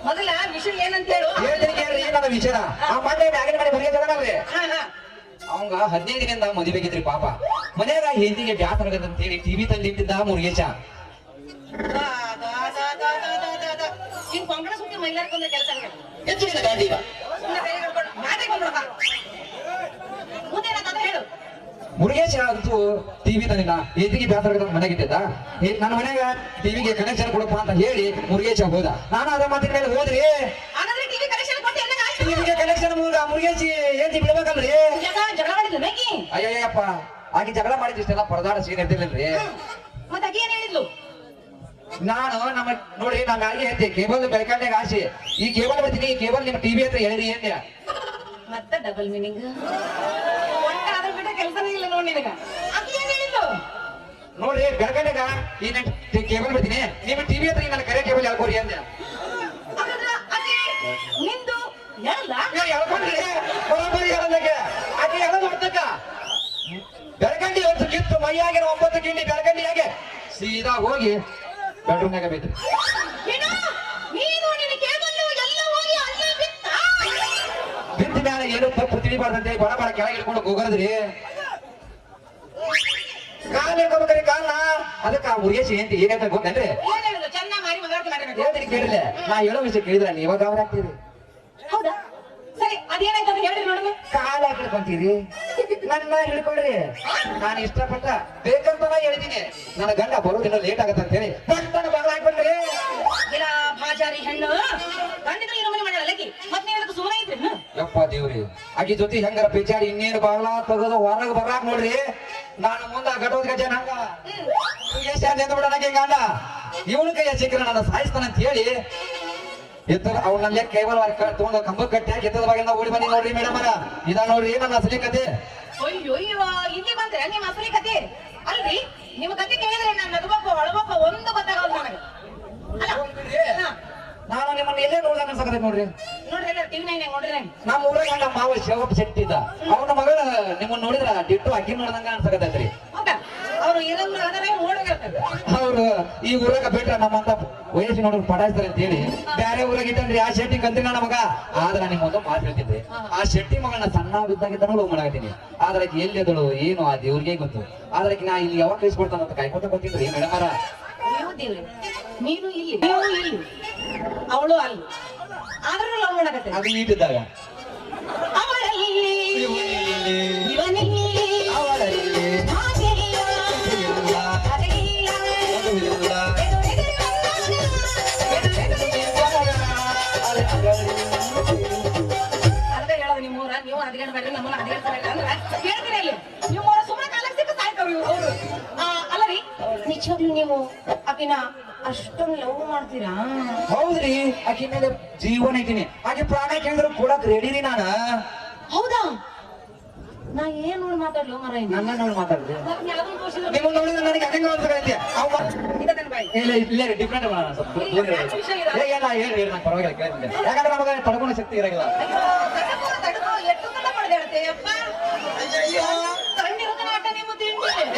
ಮೊದಲ ವಿಷಯ ಏನಂತ ಹೇಳು. ಹೇಳ್ತೀನಿ ಕೇಳ್ರಿ ನನ್ನ ವಿಚಾರ. ಆ ಮಂಡೆ ಮ್ಯಾಗಿನ ಕಡೆ ಬರೀ ಜಗನಲ್ರಿ ಹಾ ಹಾ. ಅವಂಗ 15 ದಿನದಿಂದ ಮದುವೆಗಿದ್ರಿ ಪಾಪ. ಮನ್ಯಾಗ ಹೆಂಡತಿಗೆ ಬ್ಯಾಸರ ಆಗದಂತೇಳಿ ಟಿವಿ ತಂದಿಟ್ಟಿದ್ದ ಮುರುಗೇಶ. ಹಿಂಗ್ ಕೊಂಕಣ ಸುತ್ತಿ ಮೈಲಾರ ಬಂದ್ರೆ ಕೆಲಸ ಹೆಚ್ಚು ನಿನ್ನ ಗಾಂಧಿ ಈಗ ಮುಂದೇನಂತ ಹೇಳು. ಮುರುಗೇಶ ಅಂತೂ ಟಿವಿ ತಂದಿಲ್ಲ, ಹೆಂಡತಿಗೆ ಬ್ಯಾಸರ ಆಗದಂತ ಮನೆಗಿಟ್ಟಿದ್ದ. ನನ್ನ ಮನ್ಯಾಗ ಟಿವಿಗೆ ಕನೆಕ್ಷನ್ ಕೊಡಪ್ಪ ಅಂತ ಹೇಳಿ ಮುರುಗೇಶ ಹೋದ. ನಾನು ಅದ ಮಾತಿನ ಮೇಲೆ ಹೋದ್ರಿ, ಹಾಗಾದ್ರೆ ಟಿವಿ ಕನೆಕ್ಷನ್ ಕೊಟ್ಟು ಎಲ್ಲ ಆಯ್ತು. ಟಿವಿಗೆ ಕನೆಕ್ಷನ್ ಮುರುಗೇಶಿ ಹೆಂಡತಿ ಬಿಡ್ಬೇಕಲ್ರಿ. ಜಗಳ ಮಾಡಿದ್ಲು ಮೇಕಿ. ಅಯ್ಯಯ್ಯಪ್ಪ, ಆಗಿ ಜಗಳ ಮಾಡಿದಿಷ್ಟೆಲ್ಲ ಪರದಾಡ ಸೀನ್ ಇರ್ತಿರ್ಲಿಲ್ರಿ. ಮತ್ತೆ ಅಕ್ಕಿ ಏನ್ ಹೇಳಿದ್ಲು? ನಾನು ನಮ್ಮ ನೋಡ್ರಿ ನಾ ಮ್ಯಾಗೆ ಹೇಳ್ತಿ ಕೇಬಲ್ ಬೆಳಕಂಡೆಗೆ ಆಸೆ, ಈ ಕೇಬಲ್ ಬರ್ತೀನಿ, ಈ ಕೇಬಲ್ ನಿಮ್ಮ ಟಿವಿ ಹತ್ರ ಹೇಳಿರಿ ಏನ್ಯ? ಮತ್ತೆ ಡಬಲ್ ಮೀನಿಂಗ್. ಒಟ್ಟ ಅದ್ರ ಬಿಟ್ಟ ಕೆಲಸನೇ ಇಲ್ಲ ನೋಡಿ ನಿನಗ. ಅಕ್ಕಿ ಏನ್ ಹೇಳಿದ್ಲು? ನೋಡ್ರಿ ಬೆಳಕಂಡೆಗ ಈ ಕೇಬಲ್ ಬರ್ತೀನಿ, ನಿಮ್ಮ ಟಿವಿ ಹತ್ರ ನನ್ನ ಕರೆ ಕೇಬಲ್ ಹೇಳ್ಕೊರಿ ಅಂದೆ. ಹಾಗಾದ್ರೆ ಅಕ್ಕಿ ನಿಂದು ಹೇಳಲ್ಲ? ಹೇಳ್ಕೊಂಡ್ರಿ ಬರೋಬ್ಬರಿ ಹೇಳೋದಕ್ಕೆ ಆಕೆ ಹೇಳೋದು ಅರ್ಥಕ್ಕ. ಬೆಳಕಂಡಿ ಹೊತ್ತು ಕಿತ್ತು ಮೈಯಾಗಿನ 9 ಕಿಂಡಿ ಬೆಳಕಂಡಿಯಾಗೆ ಸೀದಾ ಹೋಗಿ ಬೆಡ್ರೂಮ್ನಾಗ ಬಿದ್ರಿ. ಏನು? ನೀನು ನಿನ್ನ ಕೇಬಲ್ ಎಲ್ಲ ಹೋಗಿ ಅಲ್ಲೇ ಬಿತ್ತ? ಬಿದ್ದ ಮ್ಯಾಲ ಏನು ತಪ್ಪು ತಿಳಿಬಾರ್ದಂತೆ ಬಡ ಬಡ ಕೆಳಗೆ ಇಟ್ಕೊಂಡು ಹೋಗದ್ರಿ. ಕಾಲ್ ಹಿಡ್ಕೊಬೇಕ್ರಿ ಕಾಲ್ನ. ಅದಕ್ಕ ಆ ಮುರುಗೇಶ್ ಏಂತಿ ಏನಂತ ಗೊತ್ತೇನ್ರಿ? ಏನ್ ಹೇಳಿದ್ಲು? ಚೆನ್ನ ಮಾರಿ ಮಗಾರ್ತಿ ಮಾತಾಡ್ಬೇಕು. ಹೇಳ್ತೀನಿ ಕೇಳಿಲ್ಲ, ನಾ ಹೇಳೋ ವಿಷಯ ಕೇಳಿದ್ರ ನೀವಾಗ ಅವ್ರ ಆಗ್ತೀರಿ. ಹೌದಾ? ಸರಿ, ಅದೇನಾಯ್ತು ಅಂತ ಹೇಳ್ರಿ ನೋಡೋಣ. ಕಾಲ್ ಹಾಕಿಡ್ಕೊಂತೀರಿ, ನನ್ನ ಹಿಡ್ಕೊಳ್ರಿ. ನಾನು ಇಷ್ಟಪಟ್ಟ ಬೇಕಂತ ನಾ ಹೇಳಿದೀನಿ ನನ್ನ ಗಂಡ ಬರೋದಿನ ಲೇಟ್ ಆಗತ್ತೆ ಅಂತ ಹೇಳಿ ಪಟ್ಟಣ ಬಾಗ್ಲ ಹಾಕ್ಬಿಟ್ರಿ. ಇಲ್ಲ ಬಾಜಾರಿ ಹೆಣ್ಣು ಗಂಡಿದ್ರೆ ಏನೋ ಮನೆ ಮಾಡಲ್ಲ ಮತ್ತೆ ನೀವು ಸುಮ್ಮನೆ ಇದ್ರಿ ಯಪ್ಪ ದೇವ್ರಿ, ಆಕಿ ಜೊತೆ ಹೆಂಗಾರ ಪಿಚಾಡಿ ಇನ್ನೇನು ಬಾಗ್ಲ ತೆಗೆದು ಹೊರಗೆ ಬರಾಕ್ ನೋಡ್ರಿ. ನಾನು ಮುಂದ ಗಟೋದ್ ಗಜ ನಂಗ ಬಿಡ ಗಂಡ ಇವನ ಕೈಯ ಸಿಕ್ಕರೆ ನನ್ನ ಸಾಯಿಸ್ತಾನ ಅಂತ ಹೇಳಿ ಎತ್ತರ ಅವನಲ್ಲೇ ಕೇವಲ ತಗೊಂಡು ಕಂಬ ಕಟ್ಟಿ ಹಾಕಿ ಎತ್ತದ ಬಾಗಿಂದ ಓಡಿ ಬಂದಿ ನೋಡ್ರಿ ಮೇಡಮ್ ಅರ. ಇದ ನೋಡ್ರಿ ನನ್ನ ಅಸಲಿ ಕತೆ. ಅಯ್ಯೋ ಇಲ್ಲಿ ಬಂದ್ರೆ ನಿಮ್ಮ ಅಸಲಿ ಕತೆ ಅಲ್ರಿ. ನಿಮ್ಮ ಕತೆ ಕೇಳಿದ್ರೆ ನಾನು ನಗಬಪ್ಪ ಒಳಬಪ್ಪ ಒಂದು ಗೊತ್ತಾಗಲ್ಲ ನನಗೆ. ಅಲ್ಲ ನಾನು ನಿಮ್ಮನ್ನ ಎಲ್ಲೇ ನೋಡ್ದಂಗ ಅನ್ಸಕತ್ತೆ ನೋಡ್ರಿ. ನೋಡ್ರಿ ಎಲ್ಲ ಟಿವಿ ನೈನ್ ನೋಡ್ರಿ ನಮ್ಮ ಊರಾಗ ನಮ್ಮ ಮಾವ ಶಿವಪ್ಪ ಶೆಟ್ಟಿ ಇದ್ದ. ಅವನ ಮಗಳ ನಿಮ್ಮನ್ನ ನೋಡಿದ್ರ ಡಿಟ್ಟು ಅಕ್ಕಿ ನೋಡ್ದಂಗ ಅನ್ಸಕತ್ತೈತ್ರಿ. ಹೌದಾ? ಅವ್ರು ಇರೋರು ಅದರ ಓಡೋಗಿರ್ತಾರೆ. ಅವ್ರು ಈ ಊರಾಗ ಬಿಟ್ರ ನಮ್ಮಂತ ವಯಸ್ಸಿನ ನೋಡ್ರಿ ಪಟಾಯಿಸ್ತಾರೆ ಅಂತ ಹೇಳಿ ಬೇರೆ ಊರಾಗ ಇಟ್ಟನ್ರಿ. ಆ ಶೆಟ್ಟಿ ಕಂತ್ರಿ ನನ್ನ ಮಗ. ಆದ್ರೆ ನಿಮ್ಮೊಂದು ಮಾತು ಹೇಳ್ತಿದ್ದೆ, ಆ ಶೆಟ್ಟಿ ಮಗಳನ್ನ ಸಣ್ಣ ಬಿದ್ದಾಗಿದ್ದಾನು ಲವ್ ಮಾಡಾಕತ್ತೀನಿ. ಆದ್ರೆ ಆಕಿ ಎಲ್ಲಿದ್ದಳು ಏನು ಆ ದೇವ್ರಿಗೆ ಗೊತ್ತು. ಆದ್ರೆ ನಾ ಇಲ್ಲಿ ಯಾವಾಗ ಕಳಿಸ್ಕೊಡ್ತಾನ ಅಂತ ಕಾಯ್ಕೊತ ಗೊತ್ತಿದ್ರಿ ಮೇಡಮ್ ಅವರ. ನೀವು ದೇವ್ರಿ, ನೀನು ಇಲ್ಲಿ ನೀವು ಇಲ್ಲಿ ಅವಳು ಅಲ್ಲಿ ಆದ್ರೂ ಲವ್ ಮಾಡಕತ್ತೆ. ಅದು ಈಟಿದ್ದಾಗ ಅವಳಲ್ಲಿ ಇವನಲ್ಲಿ ಅವಳಲ್ಲಿ ಹಾಗೆಲ್ಲ ಅದೆಲ್ಲ ಮಗುವಿಲ್ಲ. ಅರ್ಧ ಹೇಳೋದು ನಿಮ್ಮೂರ ನೀವು ಅದ್ಗೇಳ್ಬೇಡ್ರಿ ನಮ್ಮನ್ನ ಅದ್ಗೇಳ್ಬೇಡ್ರಿ ಅಂದ್ರೆ ಹೇಳ್ತೀನಿ ಅಲ್ಲಿ ನಿಮ್ಮೂರ ಸುಮ್ಮನೆ ಕಾಲಕ್ಕೆ ಸಿಕ್ಕ ಸಾಯ್ತಾವ್ರಿ ಅವರು. ಅಲ್ಲ ರೀ, ನಿಜವಾಗ್ಲೂ ನೀವು ಆಕಿನ ಅಷ್ಟೊಂದು ಲವ್ ಮಾಡ್ತೀರಾ? ಹೌದ್ರಿ, ಆಕಿ ಮೇಲೆ ಜೀವನ ಇದ್ದೀನಿ. ಆಕೆ ಪ್ರಾಣ ಕೇಳಿದ್ರು ಕೊಡಕ್ ರೆಡಿ ರೀ ನಾನು. ಹೌದಾ? ನಾ ಏನ್ ನೋಡಿ ಮಾತಾಡ್ಲು ಮರ ನನ್ನ ನೋಡಿ ಮಾತಾಡಿದ್ರಿ. ನೀವು ನೋಡಿದ್ರೆ ನನಗೆ ಹೆಂಗ ಅನ್ಸಕೈತಿ. ಇಲ್ಲ ಇಲ್ಲೇ ಡಿಫ್ರೆಂಟ್ ಮಾಡೋಣ ಸ್ವಲ್ಪ ದೂರ ಇರಿ. ಏನ ಹೇಳಿ ನಾನು ಪರವಾಗಿಲ್ಲ ಕೇಳ್ತೀನಿ. ಯಾಕಂದ್ರೆ ನಮಗೆ ತಡ್ಕೊಳ್ಳೋ ಶಕ್ತಿ ಇರಂಗಿಲ್ಲ.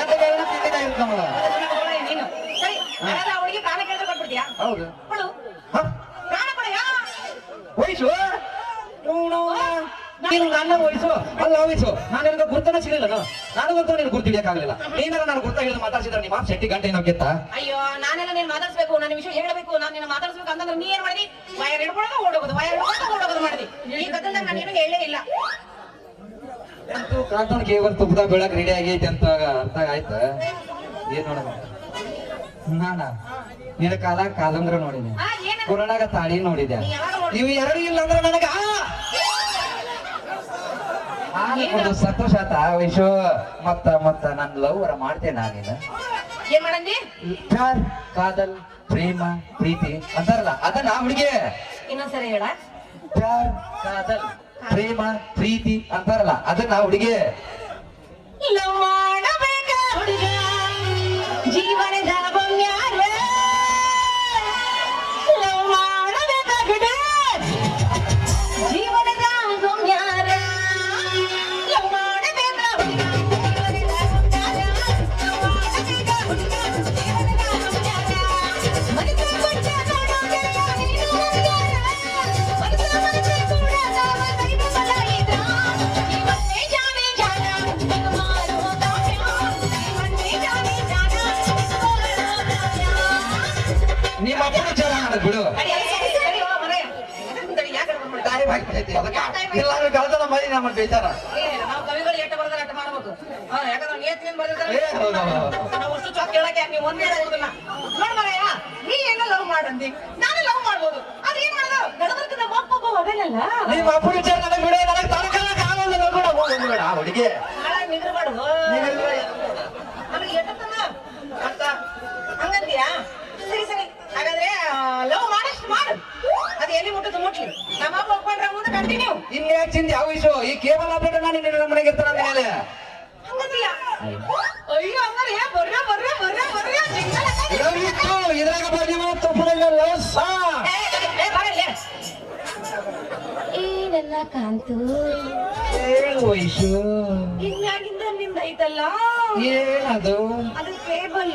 ಎಂತ ಕೇಳಿದ್ರೆ ತಿಂಡಿನ ಇರುತ್ತೆ ನಮಗೆ. ಅವಳಿಗೆ ಪ್ರಾಣ ಕೇಳಿದ್ರೆ ಕೊಟ್ಬಿಡ್ತೀಯಾ? ಹೌದು. ಕೊಡು ಹ? ಪ್ರಾಣ ಕೊಡಯ್ಯ. ವಯಸ್ಸು ನೀನು ನನ್ನ ವಯಸ್ಸು ಅಲ್ಲ ವಯಸ್ಸು. ನಾನು ನಿನಗೆ ಗುರ್ತನ ಸಿಗಲಿಲ್ಲ. ನಾನು ಗೊತ್ತು ನೀನು ಗುರ್ತು ಹಿಡಿಯಕ್ಕಾಗಲಿಲ್ಲ. ನೀನಾರ ನಾನು ಗುರ್ತ ಹಿಡಿದು ಮಾತಾಡ್ಸಿದ್ರೆ ನಿಮ್ಮ ಶೆಟ್ಟಿ ಗಂಟೆ ಏನೋ ಗೆತ್ತ. ಅಯ್ಯೋ ನಾನೆಲ್ಲ ನೀನ್ ಮಾತಾಡ್ಸ್ಬೇಕು, ನನ್ನ ವಿಷಯ ಹೇಳಬೇಕು, ನಾನು ನಿನ್ನ ಮಾತಾಡ್ಸ್ಬೇಕು ಅಂತಂದ್ರೆ ನೀ ಏನ್ ಮಾಡಿದಿ? ವಯರ್ ಹಿಡ್ಕೊಳಕ ಓಡೋಗೋದು, ವಯರ್ ಹಿಡ್ಕೊಳಕ ಓಡೋಗೋದು ಮಾಡಿದಿ. ಈ ಕಥೆದಾಗ ನಾನು ಏನು ಹೇಳೇ ಇಲ್ಲ. ಅಂತೂ ಕಾಂತನಿಗೆ ಇವತ್ತು ತುಪ್ಪದ ಬೆಳಕ್ ರೆಡಿ ಆಗೈತಿ ಅಂತ ಅರ್ಥ ಆಯ್ತು. ಏನ್ ನೋಡ ನಾನ ನಿನ್ನ ಕಾಲ ಕಾದಂಗ್ರ ನೋಡಿದೆ, ಏನ ಕೊರೋನಾಗ ತಾಳಿ ನೋಡಿದೆ. ನೀ ಯಾವಾಗ ನೋಡಿ? ಇವು ಎರಡು ಇಲ್ಲ ಅಂದ್ರೆ ನನಗ ಸಂತೋಷ ಆತ ವಯಸ್ಸು. ಮತ್ತ ನನ್ ಲವ್ ಅವರ ಮಾಡ್ತೇನೆ ನಾನೇನು. ಏನ್ ಮಾಡಂದಿ? ಪ್ಯಾರ್ ಕಾದಲ್ ಪ್ರೇಮ ಪ್ರೀತಿ ಅಂತಾರಲ್ಲ ಅದನ್ನ ಹುಡುಗಿ. ಇನ್ನೊಂದ್ಸರಿ ಹೇಳ. ಪ್ಯಾರ್ ಕಾದಲ್ ಪ್ರೇಮ ಪ್ರೀತಿ ಅಂತಾರಲ್ಲ ಅದನ್ನ ಹುಡುಗಿ. ಲವ್ ಮಾಡಬೇಕ ಹುಡುಗ ಜೀವನದ ಬಂಗಾರ. ಲವ್ ಮಾಡಬೇಕ ಹುಡುಗ ಜೀವನದ ಬಂಗಾರ. ಲವ್ ಮಾಡಬೇಕ ಹುಡುಗ ಜೀವನದ ಬಂಗಾರ. ಲವ್ ಮಾಡಬೇಕ ಹುಡುಗ ಜೀವನದ ಬಂಗಾರ. ಮನಸ ಕೊಟ್ಟ ನೋಡೋದೆಲ್ಲ ನೀನು ಬಂಗಾರ. ಮನಸ ಕೂಡ ನಾವ ಕೈ ಬದಲಾಯಿತ. ಇವತ್ತೇ ಜಾನೆ ಜಾನ ನಿನ್ನ ಮಾರುವ ಕಾವ್ಯ. ಇವತ್ತೇ ಜಾನೆ ಜಾನ ನಿನ್ನ ಮಾರುವ ಕಾವ್ಯ. ನಿಮ್ಮ ಅಪ್ಪನ ವಿಚಾರ ಮಾಡೋದು ಬಿಡು. ಅಡಿ, ಅಡಿ, ಅಡಿ, ಹೋಗು ಮರೆ. ಅದಕ್ಕೆ ಕುಂತಡಿ, ಯಾಕೆ ಕರ್ಕೊಂಡ್ ಬಿಡ್ತಾ? ಟೈಮ್ ಆಗ್ತೈತಿ ಅದಕ್ಕೆ. ಇಲ್ಲಾಂದ್ರೆ ಕಳ್ತನ ಮಾಡಿ ನಮ್ಮ ಬೇಜಾರ. ನಾವು ಕವಿಗಳು ಎಟ್ಟ ಬರ್ತಾರೆ ಅಟ್ಟ ಮಾಡ್ಬೇಕು. ಯಾಕಂದ್ರೆ ನೇತ್ರಿನ್ ಬರ್ದಿರ್ತಾರೆ. ಏ, ಹೌದು, ಹೌದು. ನಾವು ಅಷ್ಟು ಚಾಕ್ ಕೇಳಕ್ಕೆ ನೀವು ಒಂದೇ ಹೇಳೋದಿಲ್ಲ. ನೋಡ್ ಮರಯ್ಯ, ನೀ ಏನೋ ಲವ್ ಮಾಡಂದಿ, ನಾನು ಲವ್ ಮಾಡ್ಬೋದು. ಆದ್ರೆ ಏನ್ ಮಾಡೋದು? ನಡಬರ್ಕ ನಮ್ಮ ಅಪ್ಪ ಅದೇನಲ್ಲ. ನಿಮ್ಮ ಅಪ್ಪನ ವಿಚಾರ ನನಗೆ ಬಿಡು. ನನಗೆ ತಡ್ಕೊಳಕ್ ಆಗೋದಿಲ್ಲ ಕೂಡ. ಹೋಗ್ಬೇಡ ಆ ಹುಡುಗಿ. ಹಾಳಾಗಿ ನಿಗ್ರಬಾರ್ದು. ನಮಗೆ ಎಟ್ಟತ್ತಲ್ಲ ಅಂತ ಹಂಗಂತೀಯಾ? ಸರಿ ಸರಿ, ಹಾಗಾದ್ರೆ ಲವ್ ಮಾಡಷ್ಟು ಮಾಡು. ಅದು ಎಲ್ಲಿ ಮುಟ್ಟದು ಮುಟ್ಲಿ. ನಮ್ಮ ಅಪ್ಪ ಒಪ್ಕೊಂಡ್ರೆ ಮುಂದೆ ಕಂಟಿನ್ಯೂ. ಇನ್ಯಾಕ್ ಚಿಂತೆ ಯಾವ ವಯಸ್ಸು? ಈ ಕೇಬಲ್ ಆಪರೇಟರ್ ನಾನು ನಿನ್ನ ಮನೆಗೆ ಇರ್ತಾನ ಅಂದ ಮೇಲೆ ಹಂಗಂತೀಯ? ಅಯ್ಯೋ ಹಂಗಾರೆ ಬರ್ರ ಬರ್ರ ಬರ್ರ ಬರ್ರ ಜಿಂಗಲ ಕೈ. ಇದಾಗಿತ್ತು. ಇದ್ರಾಗ ಬರ್ಲಿ ತುಪ್ಪದಲ್ಲಿ ಲವ್ ಸಾಂಗ್. ಬರಲ್ಲೇ ಏ ನನ್ನ ಕಾಂತು, ಏಳು ವಯಸ್ಸು ಇನ್ಯಾಗಿಂದ ನಿಂದ ಐತಲ್ಲ ಏನದು? ಅದು ಕೇಬಲ್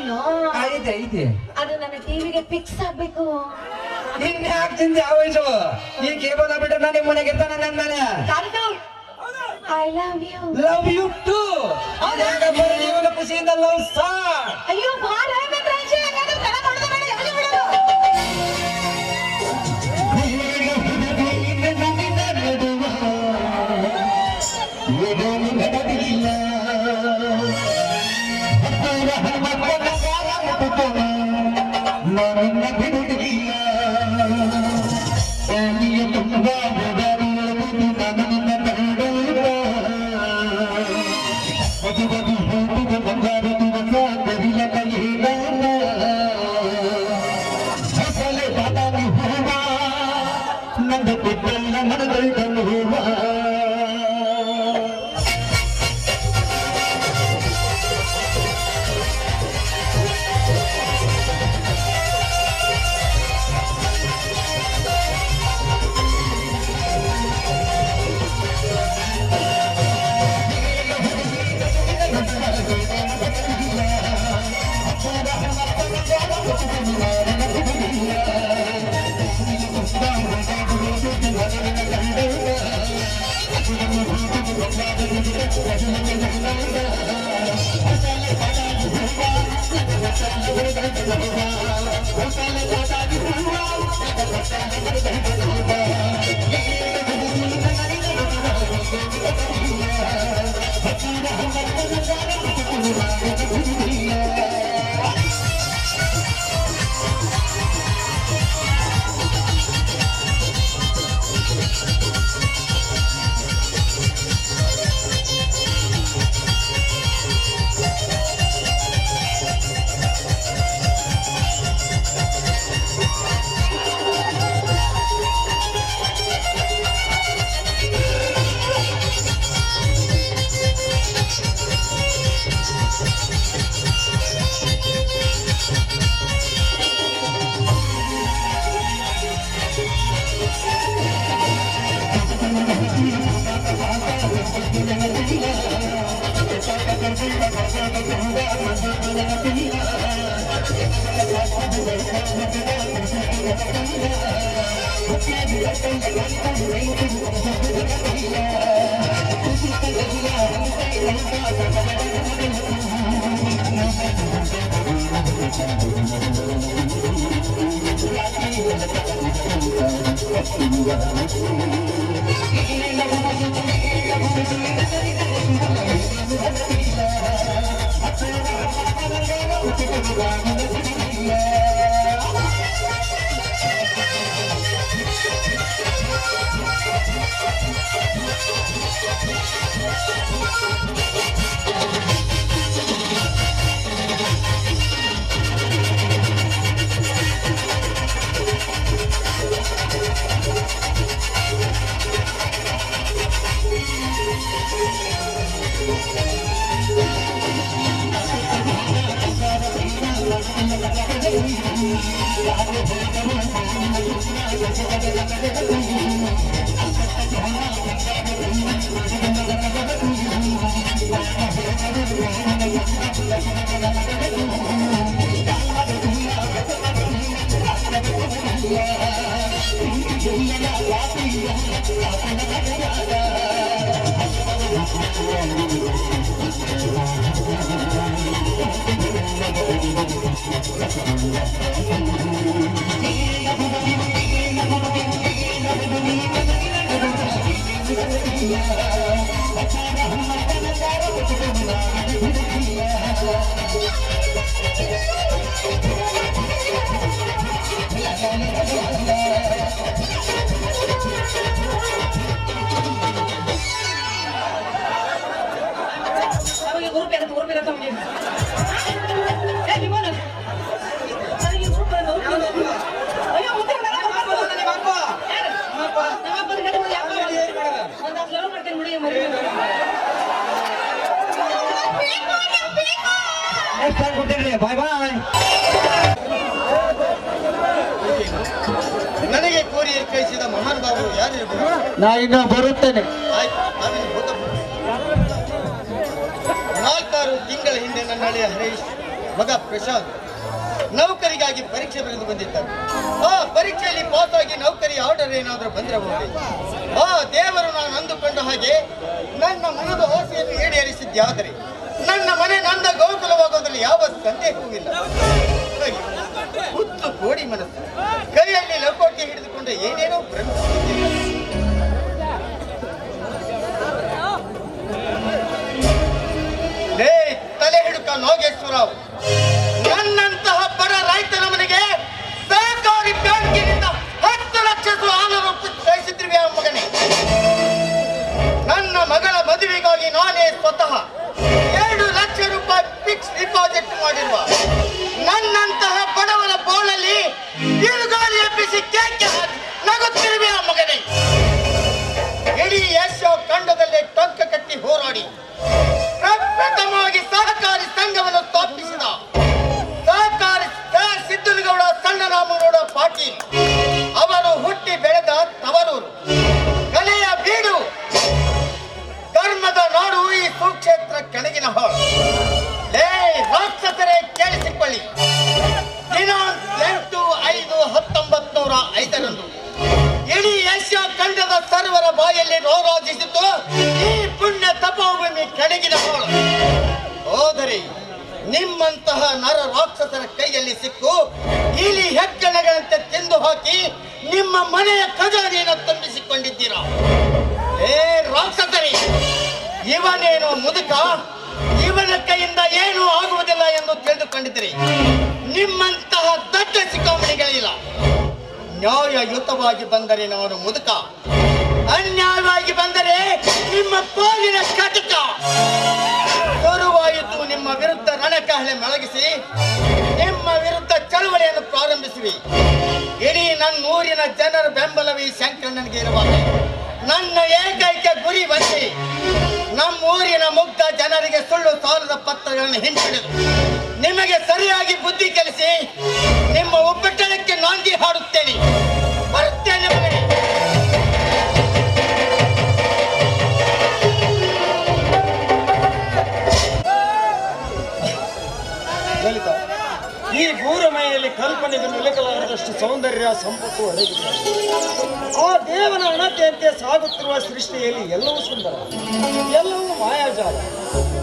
ಐತೆ ಐತೆ. ಅದು ನನ್ನ ಟಿವಿಗೆ ಫಿಕ್ಸ್ ಆಗ್ಬೇಕು. ಇನ್ಯಾಕ್ ಚಿಂತೆ ಯಾವ ವಯಸ್ಸು? ಈ ಕೇಬಲ್ ಆಪರೇಟರ್ ನಾನು ನಿಮ್ಮ ಮನೆಗೆ ಇರ್ತಾನ ಅಂದ ಮೇಲೆ Kantu, I love you. Love you too. ಇದ್ರಾಗ ಬರ್ಲಿ ಇವಾಗ ಖುಷಿಯಿಂದ ಲವ್ ಸಾಂಗ್. ಅಯ್ಯೋ ಭಾಳ ಆಯ್ತು ರಾಜ. ಹಾಗಾದ್ರೆ ತಲೆ ತೊಳೆದ ಬೇಡ, ಎಲ್ಲಿ ಬಿಡೋದು? ನಡುವ ಬಾಯ್ ಬಾಯ್. ನನಗೆ ಕೋರಿ ಕೈಸಿದ ಮಹಾನ್ ಬಾಬು ಯಾರಿರ್ಬೋದು? ನಾ ಇನ್ನು ಬರುತ್ತೇನೆ. ಆಯ್ತು, ನಾವಿನ್ನು ಹೋಗಬಹುದು. 4-6 ತಿಂಗಳ ಹಿಂದೆ ನನ್ನ ಹಳೆಯ ಹರೀಶ್ ಮಗ ಪ್ರಶಾಂತ್ ನೌಕರಿಗಾಗಿ ಪರೀಕ್ಷೆ ಬರೆದು ಬಂದಿದ್ದಾರೆ. ಆ ಪರೀಕ್ಷೆಯಲ್ಲಿ ಪಾಸ್ ಆಗಿ ನೌಕರಿ ಆರ್ಡರ್ ಏನಾದರೂ ಬಂದ್ರೆ ಹೋಗಿ ಆ ದೇವರು ನಾನು ಅಂದುಕೊಂಡ ಹಾಗೆ ನನ್ನ ಮನದ ಆಸೆಯನ್ನು ಈಡೇರಿಸಿದ್ದಾದರೆ ನನ್ನ ಮನೆ ನಂದ ಗೋಕುಲವಾಗೋದ್ರಲ್ಲಿ ಯಾವ ಸಂದೇಹವೂ ಇಲ್ಲ. ಹುತ್ತು ಕೋಡಿ ಮನಸ್ಸು ಕೈಯಲ್ಲಿ ಲಕೋಟೆ ಹಿಡಿದುಕೊಂಡು ಏನೇನೋ ಭ್ರಮಿಸುತ್ತಿಲ್ಲ. ತಲೆ ಹಿಡುಕ ನಾಗೇಶ್ವರರಾವ್, ನನ್ನಂತಹ ಬಡ ರೈತನ ಮನೆಗೆ ಸಹಕಾರಿ ಬ್ಯಾಂಕಿನಿಂದ 10 ಲಕ್ಷ ಸಾಲ ಕಳಿಸಿದ್ರಿ ಮಗನೇ. ನನ್ನ ಮಗಳ ಮದುವೆಗಾಗಿ ನಾನೇ ಸ್ವತಃ 2 ಲಕ್ಷ ರೂಪಾಯಿ ಫಿಕ್ಸ್ ಡಿಪಾಸಿಟ್ ಮಾಡಿರುವ ನನ್ನಂತಹ ಬಡವರ ಬೋಳಲ್ಲಿ ಇರುಗಾಲಿ ಎಬ್ಬಿಸಿ ಕೇಕೆ ನಗುತ್ತಿರುವೆ ಮಗನೇ. ಹುಟ್ಟಿ ಹೋರಾಡಿ ಪ್ರಪ್ರಥಮವಾಗಿ ಸಹಕಾರಿ ಸಂಘವನ್ನು ಸ್ಥಾಪಿಸಿದ ಸಹಕಾರಿ ಸಿದ್ದನಗೌಡ ಸಣ್ಣರಾಮಗೌಡ ಪಾಟೀಲ್ ಅವರು ಹುಟ್ಟಿ ಬೆಳೆದ ತವರೂರು, ಕಲೆಯ ಬೀಡು, ಧರ್ಮದ ನಾಡು ಈ ಸುಕ್ಷೇತ್ರ ಕೆಳಗಿನ ಹಾಳು. ರಾಕ್ಷಸರೇ ಕೇಳಿಸಿಕೊಳ್ಳಿ, ದಿನಾಂಕ 8/5/1905 ಇಡೀ ಏಷ್ಯಾ ಖಂಡದ ಸರ್ವರ ಬಾಯಲ್ಲಿ ರೋರಾಜಿಸಿತು ಈ ಪುಣ್ಯ ತಪೋಭೂಮಿ ಕೆಳಗಿನ ಹಾಳು. ಹೋದರೆ ನಿಮ್ಮಂತಹ ನರ ರಾಕ್ಷಸರ ಕೈಯಲ್ಲಿ ಸಿಕ್ಕು ಇಲಿ ಹೆಗ್ಗಣಗಳಂತೆ ತಿಂದು ಹಾಕಿ ನಿಮ್ಮ ಮನೆಯ ಖಜಾನೆಯನ್ನು ತುಂಬಿಸಿಕೊಂಡಿದ್ದೀರಾ. ರಾಕ್ಷಸರಿ, ಇವನೇನು ಮುದುಕ, ಇವನ ಕೈಯಿಂದ ಏನೂ ಆಗುವುದಿಲ್ಲ ಎಂದು ತಿಳಿದುಕೊಂಡಿದ್ರಿ. ನಿಮ್ಮಂತಹ ದೊಡ್ಡ ಶಿಖಾಮಣಿಗಳಿಲ್ಲ. ನ್ಯಾಯಯುತವಾಗಿ ಬಂದರೆ ನಾನು ಮುದುಕ, ಅನ್ಯಾಯವಾಗಿ ಬಂದರೆ ನಿಮ್ಮ ಪಾಲಿನ ಕಟಕ. ಶುರುವಾಯಿತು ನಿಮ್ಮ ವಿರುದ್ಧ ರಣಕಹಳೆ ಮೊಳಗಿಸಿ ನಿಮ್ಮ ವಿರುದ್ಧ ಚಳವಳಿಯನ್ನು ಪ್ರಾರಂಭಿಸಿವಿ. ಇಡೀ ನನ್ನ ಊರಿನ ಜನರ ಬೆಂಬಲವೇ ಶಂಕರಣ್ಣನಿಗೆ ಇರುವಾಗ ನನ್ನ ಏಕೈಕ ಗುರಿ ಬಂದಿ ನಮ್ಮ ಊರಿನ ಮುಗ್ಧ ಜನರಿಗೆ ಸುಳ್ಳು ಸಾಲದ ಪತ್ರಗಳನ್ನು ಹಿಂಪಡೆದು ನಿಮಗೆ ಸರಿಯಾಗಿ ಬುದ್ಧಿ ಕಲಿಸಿ ನಿಮ್ಮ ಒಬ್ಬಟ್ಟಳಕ್ಕೆ ನಾಂದಿ ಹಾಡುತ್ತೇನೆ. ಬರುತ್ತೇನೆ ಮಗನೇ. ಲಲಿತಾ, ಈ ಭೂರಮೈಯಲ್ಲಿ ಕಲ್ಪನೆಗೆ ನಿಲಕಲಾರದಷ್ಟು ಸೌಂದರ್ಯ ಸಂಪತ್ತು ಅಡಗಿದೆ. ಆ ದೇವನ ಅಣತೆಯಂತೆ ಸಾಗುತ್ತಿರುವ ಸೃಷ್ಟಿಯಲ್ಲಿ ಎಲ್ಲವೂ ಸುಂದರ, ಎಲ್ಲವೂ ಮಾಯಾಜಾಲ.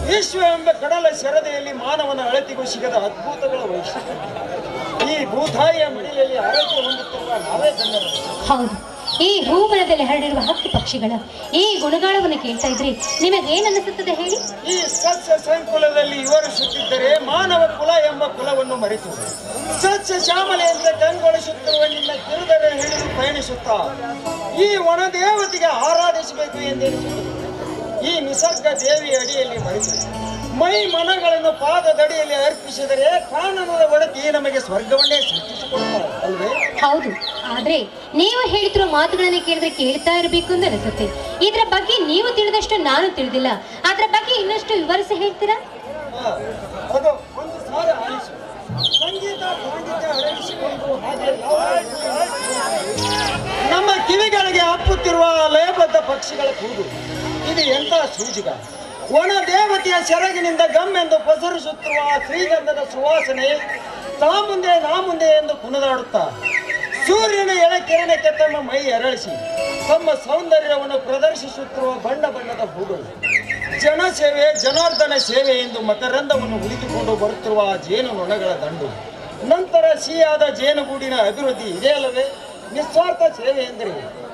ವಿಶ್ವ ಎಂಬ ಕಡಲ ಶರದೆಯಲ್ಲಿ ಮಾನವನ ಅಳತೆಗೂ ಸಿಗದ ಅದ್ಭುತಗಳ ವೈಶಿಷ್ಟ್ಯ. ಈ ಭೂತಾಯಿಯ ಮಡಿಲಲ್ಲಿ ಆರೋಗ್ಯ ಹೊಂದುತ್ತಿರುವ ನಾವೇ ಧನ್ಯರು. ಹೌದು, ಈ ಭೂಮನದಲ್ಲಿ ಹರಡಿರುವ ಹಕ್ಕಿ ಪಕ್ಷಿಗಳ ಈ ಗುಣಗಾಳವನ್ನು ಕೇಳ್ತಾ ಇದ್ರೆ ನಿಮಗೇನನ್ನಿಸುತ್ತದೆ ಹೇಳಿ? ಈ ಸಸ್ಯ ಸಂಕುಲದಲ್ಲಿ ಇವರು ಸುತ್ತಿದ್ದರೆ ಮಾನವ ಕುಲ ಎಂಬ ಕುಲವನ್ನು ಮರೆತು ಸಸ್ಯ ಶ್ಯಾಮಲೆಯಂತೆ ಕಂಗೊಳಿಸುತ್ತಿರುವ ನಿನ್ನ ಕಿರುದರೆ ಹಿಡಿದು ಪಯಣಿಸುತ್ತಾ ಈ ವನದೇವತೆಗೆ ಆರಾಧಿಸಬೇಕು ಎಂದೆನಿಸುತ್ತದೆ. ಈ ನಿಸರ್ಗ ದೇವಿಯ ಅಡಿಯಲ್ಲಿ ಮರೆತು ಮೈ ಮನಗಳನ್ನು ಪಾದದಡಿಯಲ್ಲಿ ಅರ್ಪಿಸಿದರೆ ಕಾನನದ ಒಡತಿ ನಮಗೆ ಸ್ವರ್ಗವನ್ನೇ ಸೃಷ್ಟಿಸಿಕೊಡುತ್ತಾರೆ ಅಲ್ವೇ? ಹೌದು, ಆದ್ರೆ ನೀವು ಹೇಳ್ತಿರೋ ಮಾತುಗಳನ್ನ ಕೇಳಿದ್ರೆ ಕೇಳ್ತಾ ಇರಬೇಕು ಅಂತ ಅನಿಸುತ್ತೆ. ಇದರ ಬಗ್ಗೆ ನೀವು ತಿಳಿದಷ್ಟು ನಾನು ತಿಳಿದಿಲ್ಲ. ಅದರ ಬಗ್ಗೆ ಇನ್ನಷ್ಟು ವಿವರಿಸಿ ಹೇಳ್ತೀರಾ? ಅದು ಒಂದು ಸಾರ ಆಲಿಸು. ಸಂಗೀತ ಪಾಂಡಿತ್ಯ ಅಡಗಿಸಿಕೊಂಡು ಹಾಗೆ ನಮ್ಮ ಕಿವಿಗಳಿಗೆ ಅಪ್ಪುತ್ತಿರುವ ಲಯಬದ್ಧ ಪಕ್ಷಿಗಳ ಕೂಗು ಇದು ಎಂಥ ಸೂಜಿಗ. ಒಣ ದೇವತೆಯ ಸೆರಗಿನಿಂದ ಗಮ್ಮೆಂದು ಪಸರಿಸುತ್ತಿರುವ ಶ್ರೀಗಂಧದ ಸುವಾಸನೆ ತಾ ಮುಂದೆ ನಾ ಮುಂದೆ ಎಂದು ಕುಣಿದಾಡುತ್ತಾ ಸೂರ್ಯನ ಎಳೆಕಿರಣಕ್ಕೆ ತಮ್ಮ ಮೈ ಅರಳಿಸಿ ತಮ್ಮ ಸೌಂದರ್ಯವನ್ನು ಪ್ರದರ್ಶಿಸುತ್ತಿರುವ ಬಣ್ಣ ಬಣ್ಣದ ಹೂಗಳು, ಜನಸೇವೆ ಜನಾರ್ದನ ಸೇವೆ ಎಂದು ಮಕರಂದವನ್ನು ಉಳಿದುಕೊಂಡು ಬರುತ್ತಿರುವ ಜೇನು ನೊಣಗಳ ದಂಡು, ನಂತರ ಸಿಹಿಯಾದ ಜೇನುಗೂಡಿನ ಅಭಿವೃದ್ಧಿ ಇದೆ ಅಲ್ಲವೇ ನಿಸ್ವಾರ್ಥ ಸೇವೆ ಎಂದರೆ.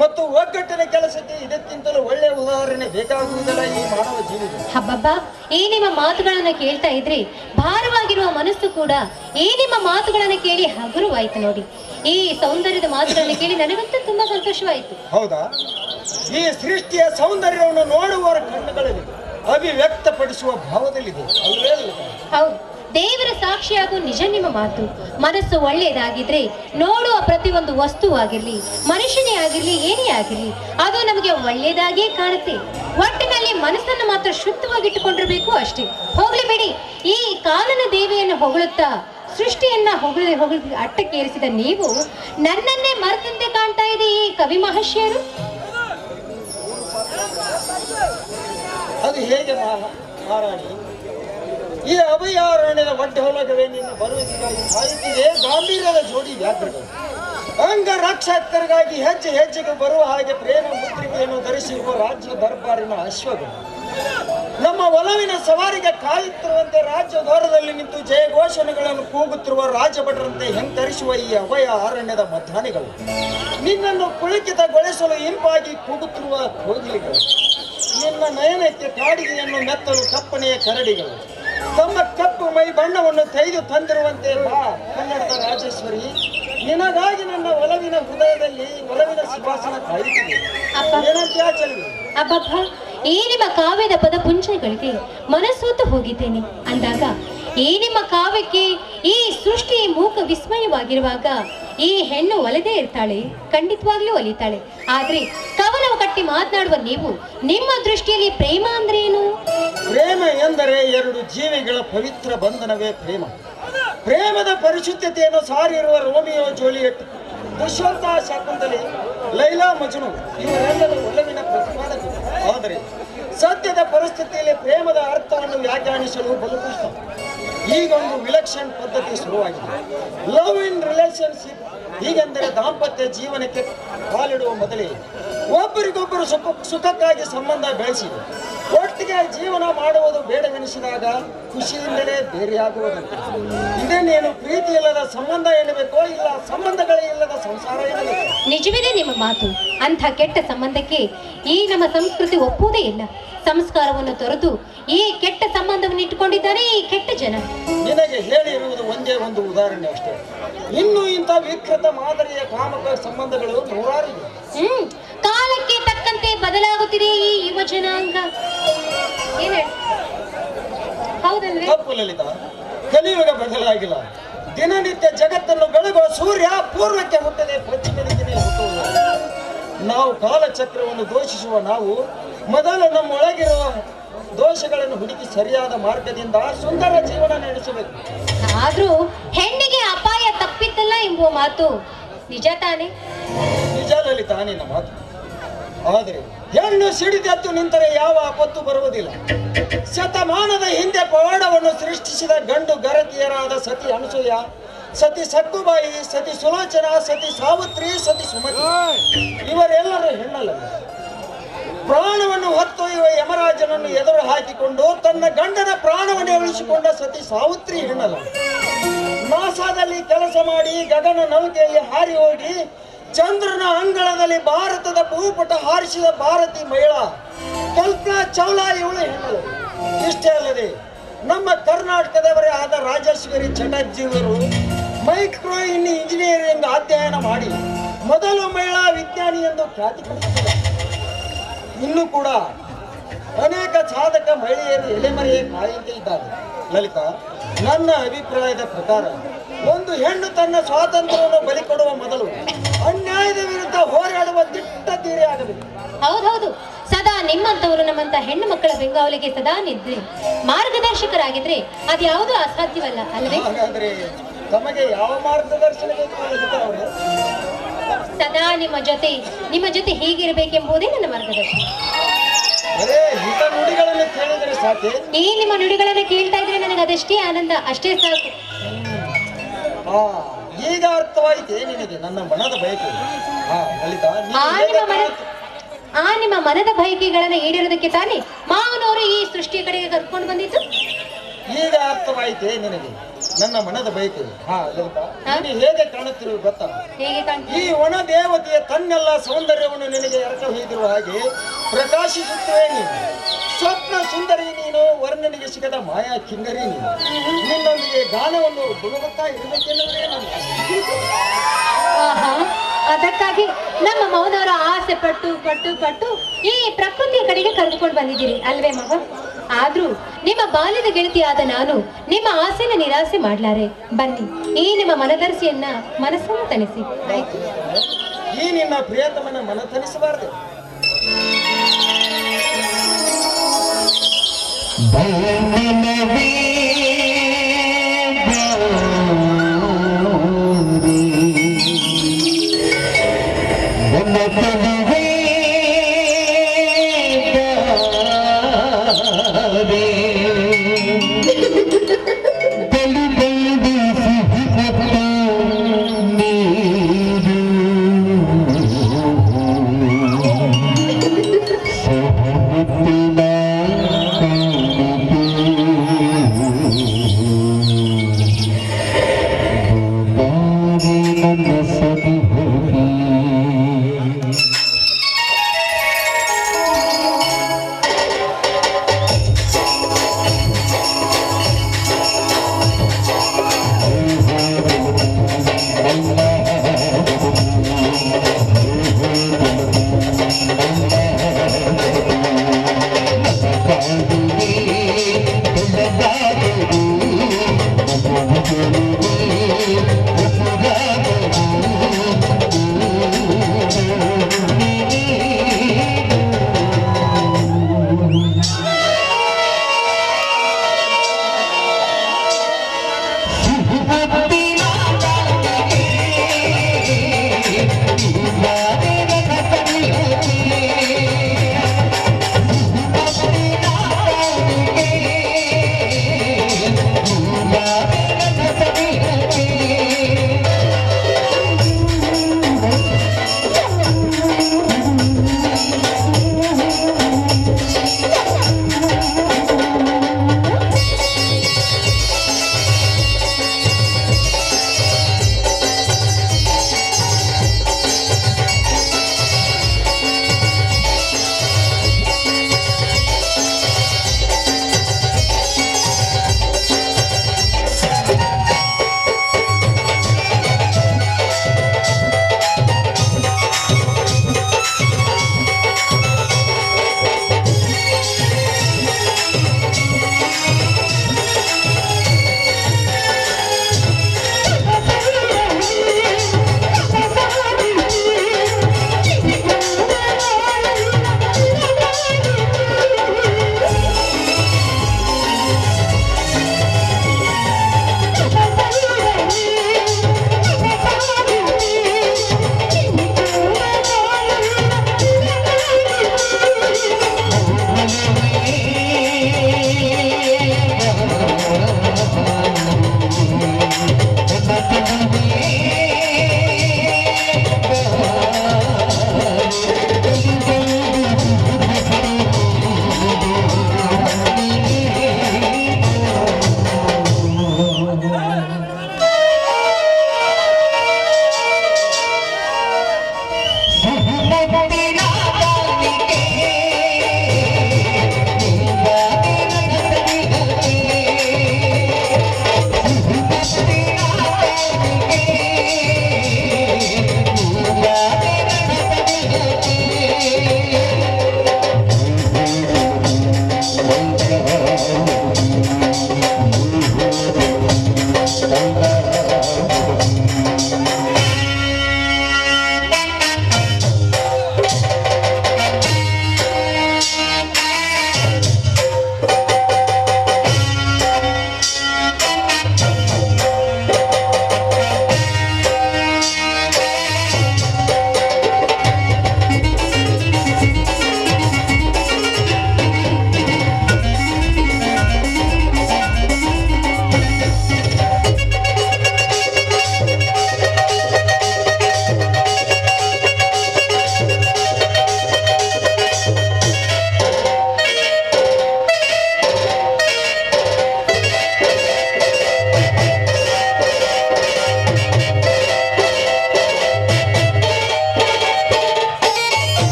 ಮತ್ತು ಒಗ್ಗಟ್ಟಿನ ಕೆಲಸಕ್ಕೆ ಇದಕ್ಕಿಂತಲೂ ಒಳ್ಳೆಯ ಉದಾಹರಣೆ ಬೇಕಾಗುವುದಿಲ್ಲ ಈ ಮಾನವ ಜೀವಿಗೆ. ಹಬ್ಬಬ್ಬ, ಈ ನಿಮ್ಮ ಮಾತುಗಳನ್ನ ಕೇಳ್ತಾ ಇದ್ರೆ ಭಾರವಾಗಿರುವ ಮನಸ್ಸು ಕೂಡ ಈ ನಿಮ್ಮ ಮಾತುಗಳನ್ನ ಕೇಳಿ ಹಗುರವಾಯ್ತು ನೋಡಿ. ಈ ಸೌಂದರ್ಯದ ಮಾತುಗಳನ್ನ ಕೇಳಿ ನನಗಂತೂ ತುಂಬಾ ಸಂತೋಷವಾಯಿತು. ಹೌದಾ? ಈ ಸೃಷ್ಟಿಯ ಸೌಂದರ್ಯವನ್ನು ನೋಡುವವರ ಕಣ್ಣುಗಳಲ್ಲಿ ಅಭಿವ್ಯಕ್ತಪಡಿಸುವ ಭಾವದಲ್ಲಿದೆ ಅಲ್ವೇ? ಹೌದು, ದೇವರ ಸಾಕ್ಷಿಯಾಗುವ ನಿಜ ನಿಮ್ಮ ಮಾತು. ಮನಸ್ಸು ಒಳ್ಳೆಯದಾಗಿದ್ರೆ ನೋಡುವ ಪ್ರತಿಯೊಂದು ವಸ್ತುವಾಗಿರ್ಲಿ, ಮನುಷ್ಯನೇ ಆಗಿರ್ಲಿ, ಏನೇ ಆಗಿರ್ಲಿ, ಅದು ನಮಗೆ ಒಳ್ಳೆಯದಾಗಿಯೇ ಕಾಣುತ್ತೆ. ಒಟ್ಟಿನಲ್ಲಿ ಮನಸ್ಸನ್ನು ಮಾತ್ರ ಶುದ್ಧವಾಗಿಟ್ಟುಕೊಂಡಿರಬೇಕು ಅಷ್ಟೇ. ಹೋಗ್ಲಿ ಬಿಡಿ, ಈ ಕಾಲನ ದೇವಿಯನ್ನು ಹೊಗಳುತ್ತಾ ಸೃಷ್ಟಿಯನ್ನ ಹೊಗಳ ಅಟ್ಟಕ್ಕೇರಿಸಿದ ನೀವು ನನ್ನನ್ನೇ ಮರೆತಂತೆ ಕಾಣ್ತಾ ಇದೆ ಈ ಕವಿ ಮಹರ್ಷಿಯರು. ಅದು ಹೇಗೆ ಮಹಾರಾಣಿ? ಈ ಅಭಯಾರಣ್ಯದ ಒಡ್ಡೆ ಹೊಲಗವೇ ನಿನ್ನ ಬರುವಿಕೆಗಾಗಿ ಸಾಹಿತ್ಯವೇ ಗಾಂಭೀರ್ಯದ ಜೋಡಿ ವ್ಯಾಘ್ರಗಳು. ಅಂಗ ರಕ್ಷಕರಿಗಾಗಿ ಹೆಜ್ಜೆ ಹೆಜ್ಜೆಗೆ ಬರುವ ಹಾಗೆ ಪ್ರೇಮ ಮುದ್ರಿಕೆಯನ್ನು ಧರಿಸಿರುವ ರಾಜ್ಯ ದರ್ಬಾರಿನ ಅಶ್ವಗಳು ನಮ್ಮ ಒಲವಿನ ಸವಾರಿಗೆ ಕಾಯುತ್ತಿರುವಂತೆ ರಾಜ್ಯ ದ್ವಾರದಲ್ಲಿ ನಿಂತು ಜಯಘೋಷಣೆಗಳನ್ನು ಕೂಗುತ್ತಿರುವ ರಾಜಭಟರಂತೆ ಹೆಂಕರಿಸುವ ಈ ಅಭಯ ಅರಣ್ಯದ ಮಧ್ಯಾಹ್ನಿಗಳು, ನಿನ್ನನ್ನು ಪುಳಕಿತಗೊಳಿಸಲು ಇಂಪಾಗಿ ಕೂಗುತ್ತಿರುವ ಕೋಗಿಲಿಗಳು, ನಿನ್ನ ನಯನಕ್ಕೆ ಕಾಡಿಗೆಯನ್ನು ಮೆತ್ತಲು ಕಪ್ಪನೆಯ ಕರಡಿಗಳು, ತಮ್ಮ ಕಪ್ಪು ಮೈ ಬಣ್ಣವನ್ನು ತೆಗೆದು ತಂದಿರುವಂತೆ ಬಾ ಕನ್ನಡದ ರಾಜೇಶ್ವರಿ, ನಿನಗಾಗಿ ನನ್ನ ಒಲವಿನ ಹೃದಯದಲ್ಲಿ ಒಲವಿನ ಸುವಾಸನ ಕಾಯುತ್ತಿದೆ. ಅಬ್ಬಬ್ಬ, ಈ ನಿಮ್ಮ ಕಾವ್ಯದ ಪದ ಪುಂಜಗಳಿಗೆ ಮನಸೋತು ಹೋಗಿದ್ದೇನೆ ಅಂದಾಗ ಈ ನಿಮ್ಮ ಕಾವ್ಯಕ್ಕೆ ಈ ಸೃಷ್ಟಿ ಮೂಕ ವಿಸ್ಮಯವಾಗಿರುವಾಗ ಈ ಹೆಣ್ಣು ಒಲೆದೇ ಇರ್ತಾಳೆ, ಖಂಡಿತವಾಗ್ಲೂ ಒಲಿತಾಳೆ. ಆದ್ರೆ ಕವನವ ಕಟ್ಟಿ ಮಾತನಾಡುವ ನೀವು, ನಿಮ್ಮ ದೃಷ್ಟಿಯಲ್ಲಿ ಪ್ರೇಮ ಅಂದ್ರೆ ಏನು? ಪ್ರೇಮ ಎಂದರೆ ಎರಡು ಜೀವಿಗಳ ಪವಿತ್ರ ಬಂಧನವೇ ಪ್ರೇಮ. ಪ್ರೇಮದ ಪರಿಶುದ್ಧತೆಯನ್ನು ಸಾರಿರುವ ರೋಮಿಯೋ ಜೂಲಿಯೆಟ್, ದುಷ್ಯಂತ ಶಕುಂತಲೆ, ಲೈಲಾ ಮಜ್ನು ಇವರೆಲ್ಲರೂ ಒಲವಿನ ಪ್ರತಿಪಾದಕರು. ಆದರೆ ಸದ್ಯದ ಪರಿಸ್ಥಿತಿಯಲ್ಲಿ ಪ್ರೇಮದ ಅರ್ಥವನ್ನು ವ್ಯಾಖ್ಯಾನಿಸಲು ಬಲು ಕಷ್ಟ. ಈಗ ಒಂದು ವಿಲಕ್ಷಣ ಪದ್ಧತಿ ಶುರುವಾಗಿದೆ, ಲವ್ ಇನ್ ರಿಲೇಶನ್ಶಿಪ್. ಹೀಗೆಂದರೆ ದಾಂಪತ್ಯ ಜೀವನಕ್ಕೆ ಕಾಲಿಡುವ ಮೊದಲೇ ಒಬ್ಬರಿಗೊಬ್ಬರು ಸುಖಕ್ಕಾಗಿ ಸಂಬಂಧ ಬೆಳೆಸಿ ಒಟ್ಟಿಗೆ ಜೀವನ ಮಾಡುವುದು ಬೇಡವೆನಿಸಿದಾಗ ಖುಷಿಯಿಂದಲೇ ಬೇರೆಯಾಗುವುದಂತೆ. ಇದನ್ನೇನು ಪ್ರೀತಿ ಇಲ್ಲದ ಸಂಬಂಧ ಎನ್ನಬೇಕೋ, ಇಲ್ಲ ಸಂಬಂಧಗಳೇ ಇಲ್ಲದ ಸಂಸಾರ ಎನ್ನಬೇಕು? ನಿಜವಿದೆ ನಿಮ್ಮ ಮಾತು. ಅಂಥ ಕೆಟ್ಟ ಸಂಬಂಧಕ್ಕೆ ಈ ನಮ್ಮ ಸಂಸ್ಕೃತಿ ಒಪ್ಪುವುದೇ ಇಲ್ಲ. ಸಂಸ್ಕಾರವನ್ನು ತೊರೆದು ಈ ಕೆಟ್ಟ ಸಂಬಂಧವನ್ನು ಇಟ್ಟುಕೊಂಡಿದ್ದಾರೆ ಈ ಕೆಟ್ಟ ಜನ. ನಿನಗೆ ಹೇಳಿರುವುದು ಒಂದೇ ಒಂದು ಉದಾಹರಣೆ ಅಷ್ಟೇ. ಇನ್ನು ಇಂಥ ವಿಕೃತ ಮಾದರಿಯ ಕಾಮಕ ಸಂಬಂಧಗಳು ನೂರಾರು ಇವೆ. ಕಾಲಕ್ಕೆ ತಕ್ಕಂತೆ ಬದಲಾಗುತ್ತಿದೆ ಈ ಯುವ ಜನಾಂಗ. ಹೌದಲ್ವೇ? ತಪ್ಪು ಲಲಿತಾ, ಕಲಿಯುಗ ಬದಲಾಗಿಲ್ಲ. ದಿನನಿತ್ಯ ಜಗತ್ತನ್ನು ಬೆಳಗುವ ಸೂರ್ಯ ಪೂರ್ವಕ್ಕೆ ಹುಟ್ಟದೆ ಪಶ್ಚಿಮ ದಿಕ್ಕಿನಲ್ಲಿ ಹುಟ್ಟುವುದು. ನಾವು ಕಾಲಚಕ್ರವನ್ನು ದೋಷಿಸುವ ನಾವು ಮೊದಲು ನಮ್ಮೊಳಗಿರುವ ದೋಷಗಳನ್ನು ಹುಡುಕಿ ಸರಿಯಾದ ಮಾರ್ಗದಿಂದ ಸುಂದರ ಜೀವನ ನಡೆಸಬೇಕು. ಆದ್ರೂ ಹೆಣ್ಣಿಗೆ ಅಪಾಯ ತಪ್ಪಿದ್ದಲ್ಲ ಎಂಬುವ ಮಾತು ನಿಜ ತಾನೆ? ನಿಜ ಲಲಿತಾ ನಿನ್ನ ಮಾತು. ಆದರೆ ಹೆಣ್ಣು ಸಿಡಿದೆದ್ದು ನಿಂತರೆ ಯಾವ ಆಪತ್ತು ಬರುವುದಿಲ್ಲ. ಶತಮಾನದ ಹಿಂದೆ ಪವಾಡವನ್ನು ಸೃಷ್ಟಿಸಿದ ಗಂಡು ಗರತಿಯರಾದ ಸತಿ ಅನಸೂಯ, ಸತಿ ಸಕ್ಕುಬಾಯಿ, ಸತಿ ಸುಲೋಚನಾ, ಸತಿ ಸಾವಿತ್ರಿ, ಸತಿ ಸುಮತಿ ಇವರೆಲ್ಲರೂ ಹೆಣ್ಣಲ್ಲ. ಪ್ರಾಣವನ್ನು ಹೊತ್ತೊಯ್ಯುವ ಯಮರಾಜನನ್ನು ಎದುರು ಹಾಕಿಕೊಂಡು ತನ್ನ ಗಂಡನ ಪ್ರಾಣವನ್ನು ಉಳಿಸಿಕೊಂಡ ಸತಿ ಸಾವಿತ್ರಿ ಹೆಣ್ಣಲ್ಲ. ನಾಸಾದಲ್ಲಿ ಕೆಲಸ ಮಾಡಿ ಗಗನ ನೌಕೆಯಲ್ಲಿ ಹಾರಿ ಹೋಗಿ ಚಂದ್ರನ ಅಂಗಳದಲ್ಲಿ ಭಾರತದ ಭೂಪಟ ಹಾರಿಸಿದ ಭಾರತಿ ಮಹಿಳಾ ಕಲ್ಪನಾ ಚಾವ್ಲಾ ಇವಳು ಹೆಣ್ಣಲ್ಲ. ಇಷ್ಟೇ ಅಲ್ಲದೆ ನಮ್ಮ ಕರ್ನಾಟಕದವರೇ ಆದ ರಾಜೇಶ್ವರಿ ಚಟರ್ಜಿಯವರು ಮೈಕ್ರೋ ಇಂಜಿನಿಯರಿಂಗ್ ಅಧ್ಯಯನ ಮಾಡಿ ಮೊದಲು ಮಹಿಳಾ ವಿಜ್ಞಾನಿ ಎಂದು ಖ್ಯಾತಿ ಪಡೆದಿದ್ದಾರೆ. ಇನ್ನೂ ಕೂಡ ಅನೇಕ ಸಾಧಕ ಮಹಿಳೆಯರು ಎಲೆಮರೆಯೇ ಕಾಯಂತೆ ಇದ್ದಾರೆ. ಲಲಿತಾ, ನನ್ನ ಅಭಿಪ್ರಾಯದ ಪ್ರಕಾರ ಒಂದು ಹೆಣ್ಣು ತನ್ನ ಸ್ವಾತಂತ್ರ್ಯವನ್ನು ಬಲಿ ಕೊಡುವ ಮೊದಲು ಅನ್ಯಾಯದ ವಿರುದ್ಧ ಹೋರಾಡುವ ದಿಟ್ಟ ಧೀರೆ ಆಗಬೇಕು. ಹೌದೌದು, ಸದಾ ನಿಮ್ಮಂತವರು ನಮ್ಮಂತ ಹೆಣ್ಣು ಮಕ್ಕಳ ಬೆಂಗಾವಲಿಗೆ ಸದಾ ನಿದ್ರೆ ಮಾರ್ಗದರ್ಶಕರಾಗಿದ್ರೆ ಅದ್ಯಾವುದೂ ಅಸಾಧ್ಯವಲ್ಲ ಅಲ್ಲವೇ? ಹಾಗಾದ್ರೆ ತಮಗೆ ಯಾವ ಮಾರ್ಗದರ್ಶನ ಬೇಕು ಲಲಿತಾ ಅವರೇ? ಸದಾ ನಿಮ್ಮ ಜೊತೆ ಹೀಗಿರಬೇಕೆಂಬುದೇ ನನ್ನ ಮಾರ್ಗದರ್ಶನ. ಅದೇ ಹಿತ ನುಡಿಗಳನ್ನು ಕೇಳಿದರೆ ಸಾಕೆ. ಈ ನಿಮ್ಮ ನುಡಿಗಳನ್ನು ಕೇಳ್ತಾ ಇದ್ರೆ ನನಗೆ ಅದಷ್ಟೇ ಆನಂದ, ಅಷ್ಟೇ ಸಾಕು. ಈಗ ಅರ್ಥವಾಯಿತೆ ನಿನಗೆ ನನ್ನ ಮನದ ಬಯಕೆ. ಲಲಿತಾ, ನಿಮ್ಮ ಮನದ ಬಯಕೆಗಳನ್ನು ಈಡೇರೋದಕ್ಕೆ ತಾನೇ ಮಾವನವರು ಈ ಸೃಷ್ಟಿಯ ಕಡೆಗೆ ಕರ್ಕೊಂಡು ಬಂದಿದ್ದು. ಈಗ ಅರ್ಥವಾಯಿತೆ ನಿನಗೆ ನನ್ನ ಮನದ ಬಯಕೆ. ಲಲಿತಾ, ನೀನು ಹೇಗೆ ಕಾಣುತ್ತಿರುವ ಗೊತ್ತಾ? ಈ ವನ ದೇವತೆಯ ತನ್ನೆಲ್ಲ ಸೌಂದರ್ಯವನ್ನು ನಿನಗೆ ಎರಕ ಹೊಯ್ದಿರುವ ಹಾಗೆ ಪ್ರಕಾಶಿಸುತ್ತವೆ ನೀನು. ಸ್ವಪ್ನ ಸುಂದರಿ ನೀನು, ವರ್ಣನಿಗೆ ಸಿಗದ ಮಾಯಾ ಕಿಂಗರಿ ನೀನು. ನಿನ್ನೊಂದಿಗೆ ಗಾನವನ್ನು ಗುಣವತ್ತಾ ಇರಬೇಕೆನ್ನುವುದೇ ನನ್ನ. ಅದಕ್ಕಾಗಿ ನಮ್ಮ ಮೌನವರ ಆಸೆ ಪಟ್ಟು ಪಟ್ಟು ಪಟ್ಟು ಈ ಪ್ರಕೃತಿಯ ಕಡೆಗೆ ಕರೆದುಕೊಂಡು ಬಂದಿದ್ದೀರಿ ಅಲ್ವೇ ಮಗ? ಆದ್ರೂ ನಿಮ್ಮ ಬಾಲ್ಯದ ಗೆಳತಿಯಾದ ನಾನು ನಿಮ್ಮ ಆಸೆನ ನಿರಾಸೆ ಮಾಡ್ಲಾರೆ. ಬನ್ನಿ, ಈ ನಿಮ್ಮ ಮನದರ್ಶಿಯನ್ನ ಮನಸ್ಸನ್ನು ತಣಿಸಿ. ಈ ನಿನ್ನ ಪ್ರಿಯತಮನ ಮನ ತಣಿಸಬಾರದು.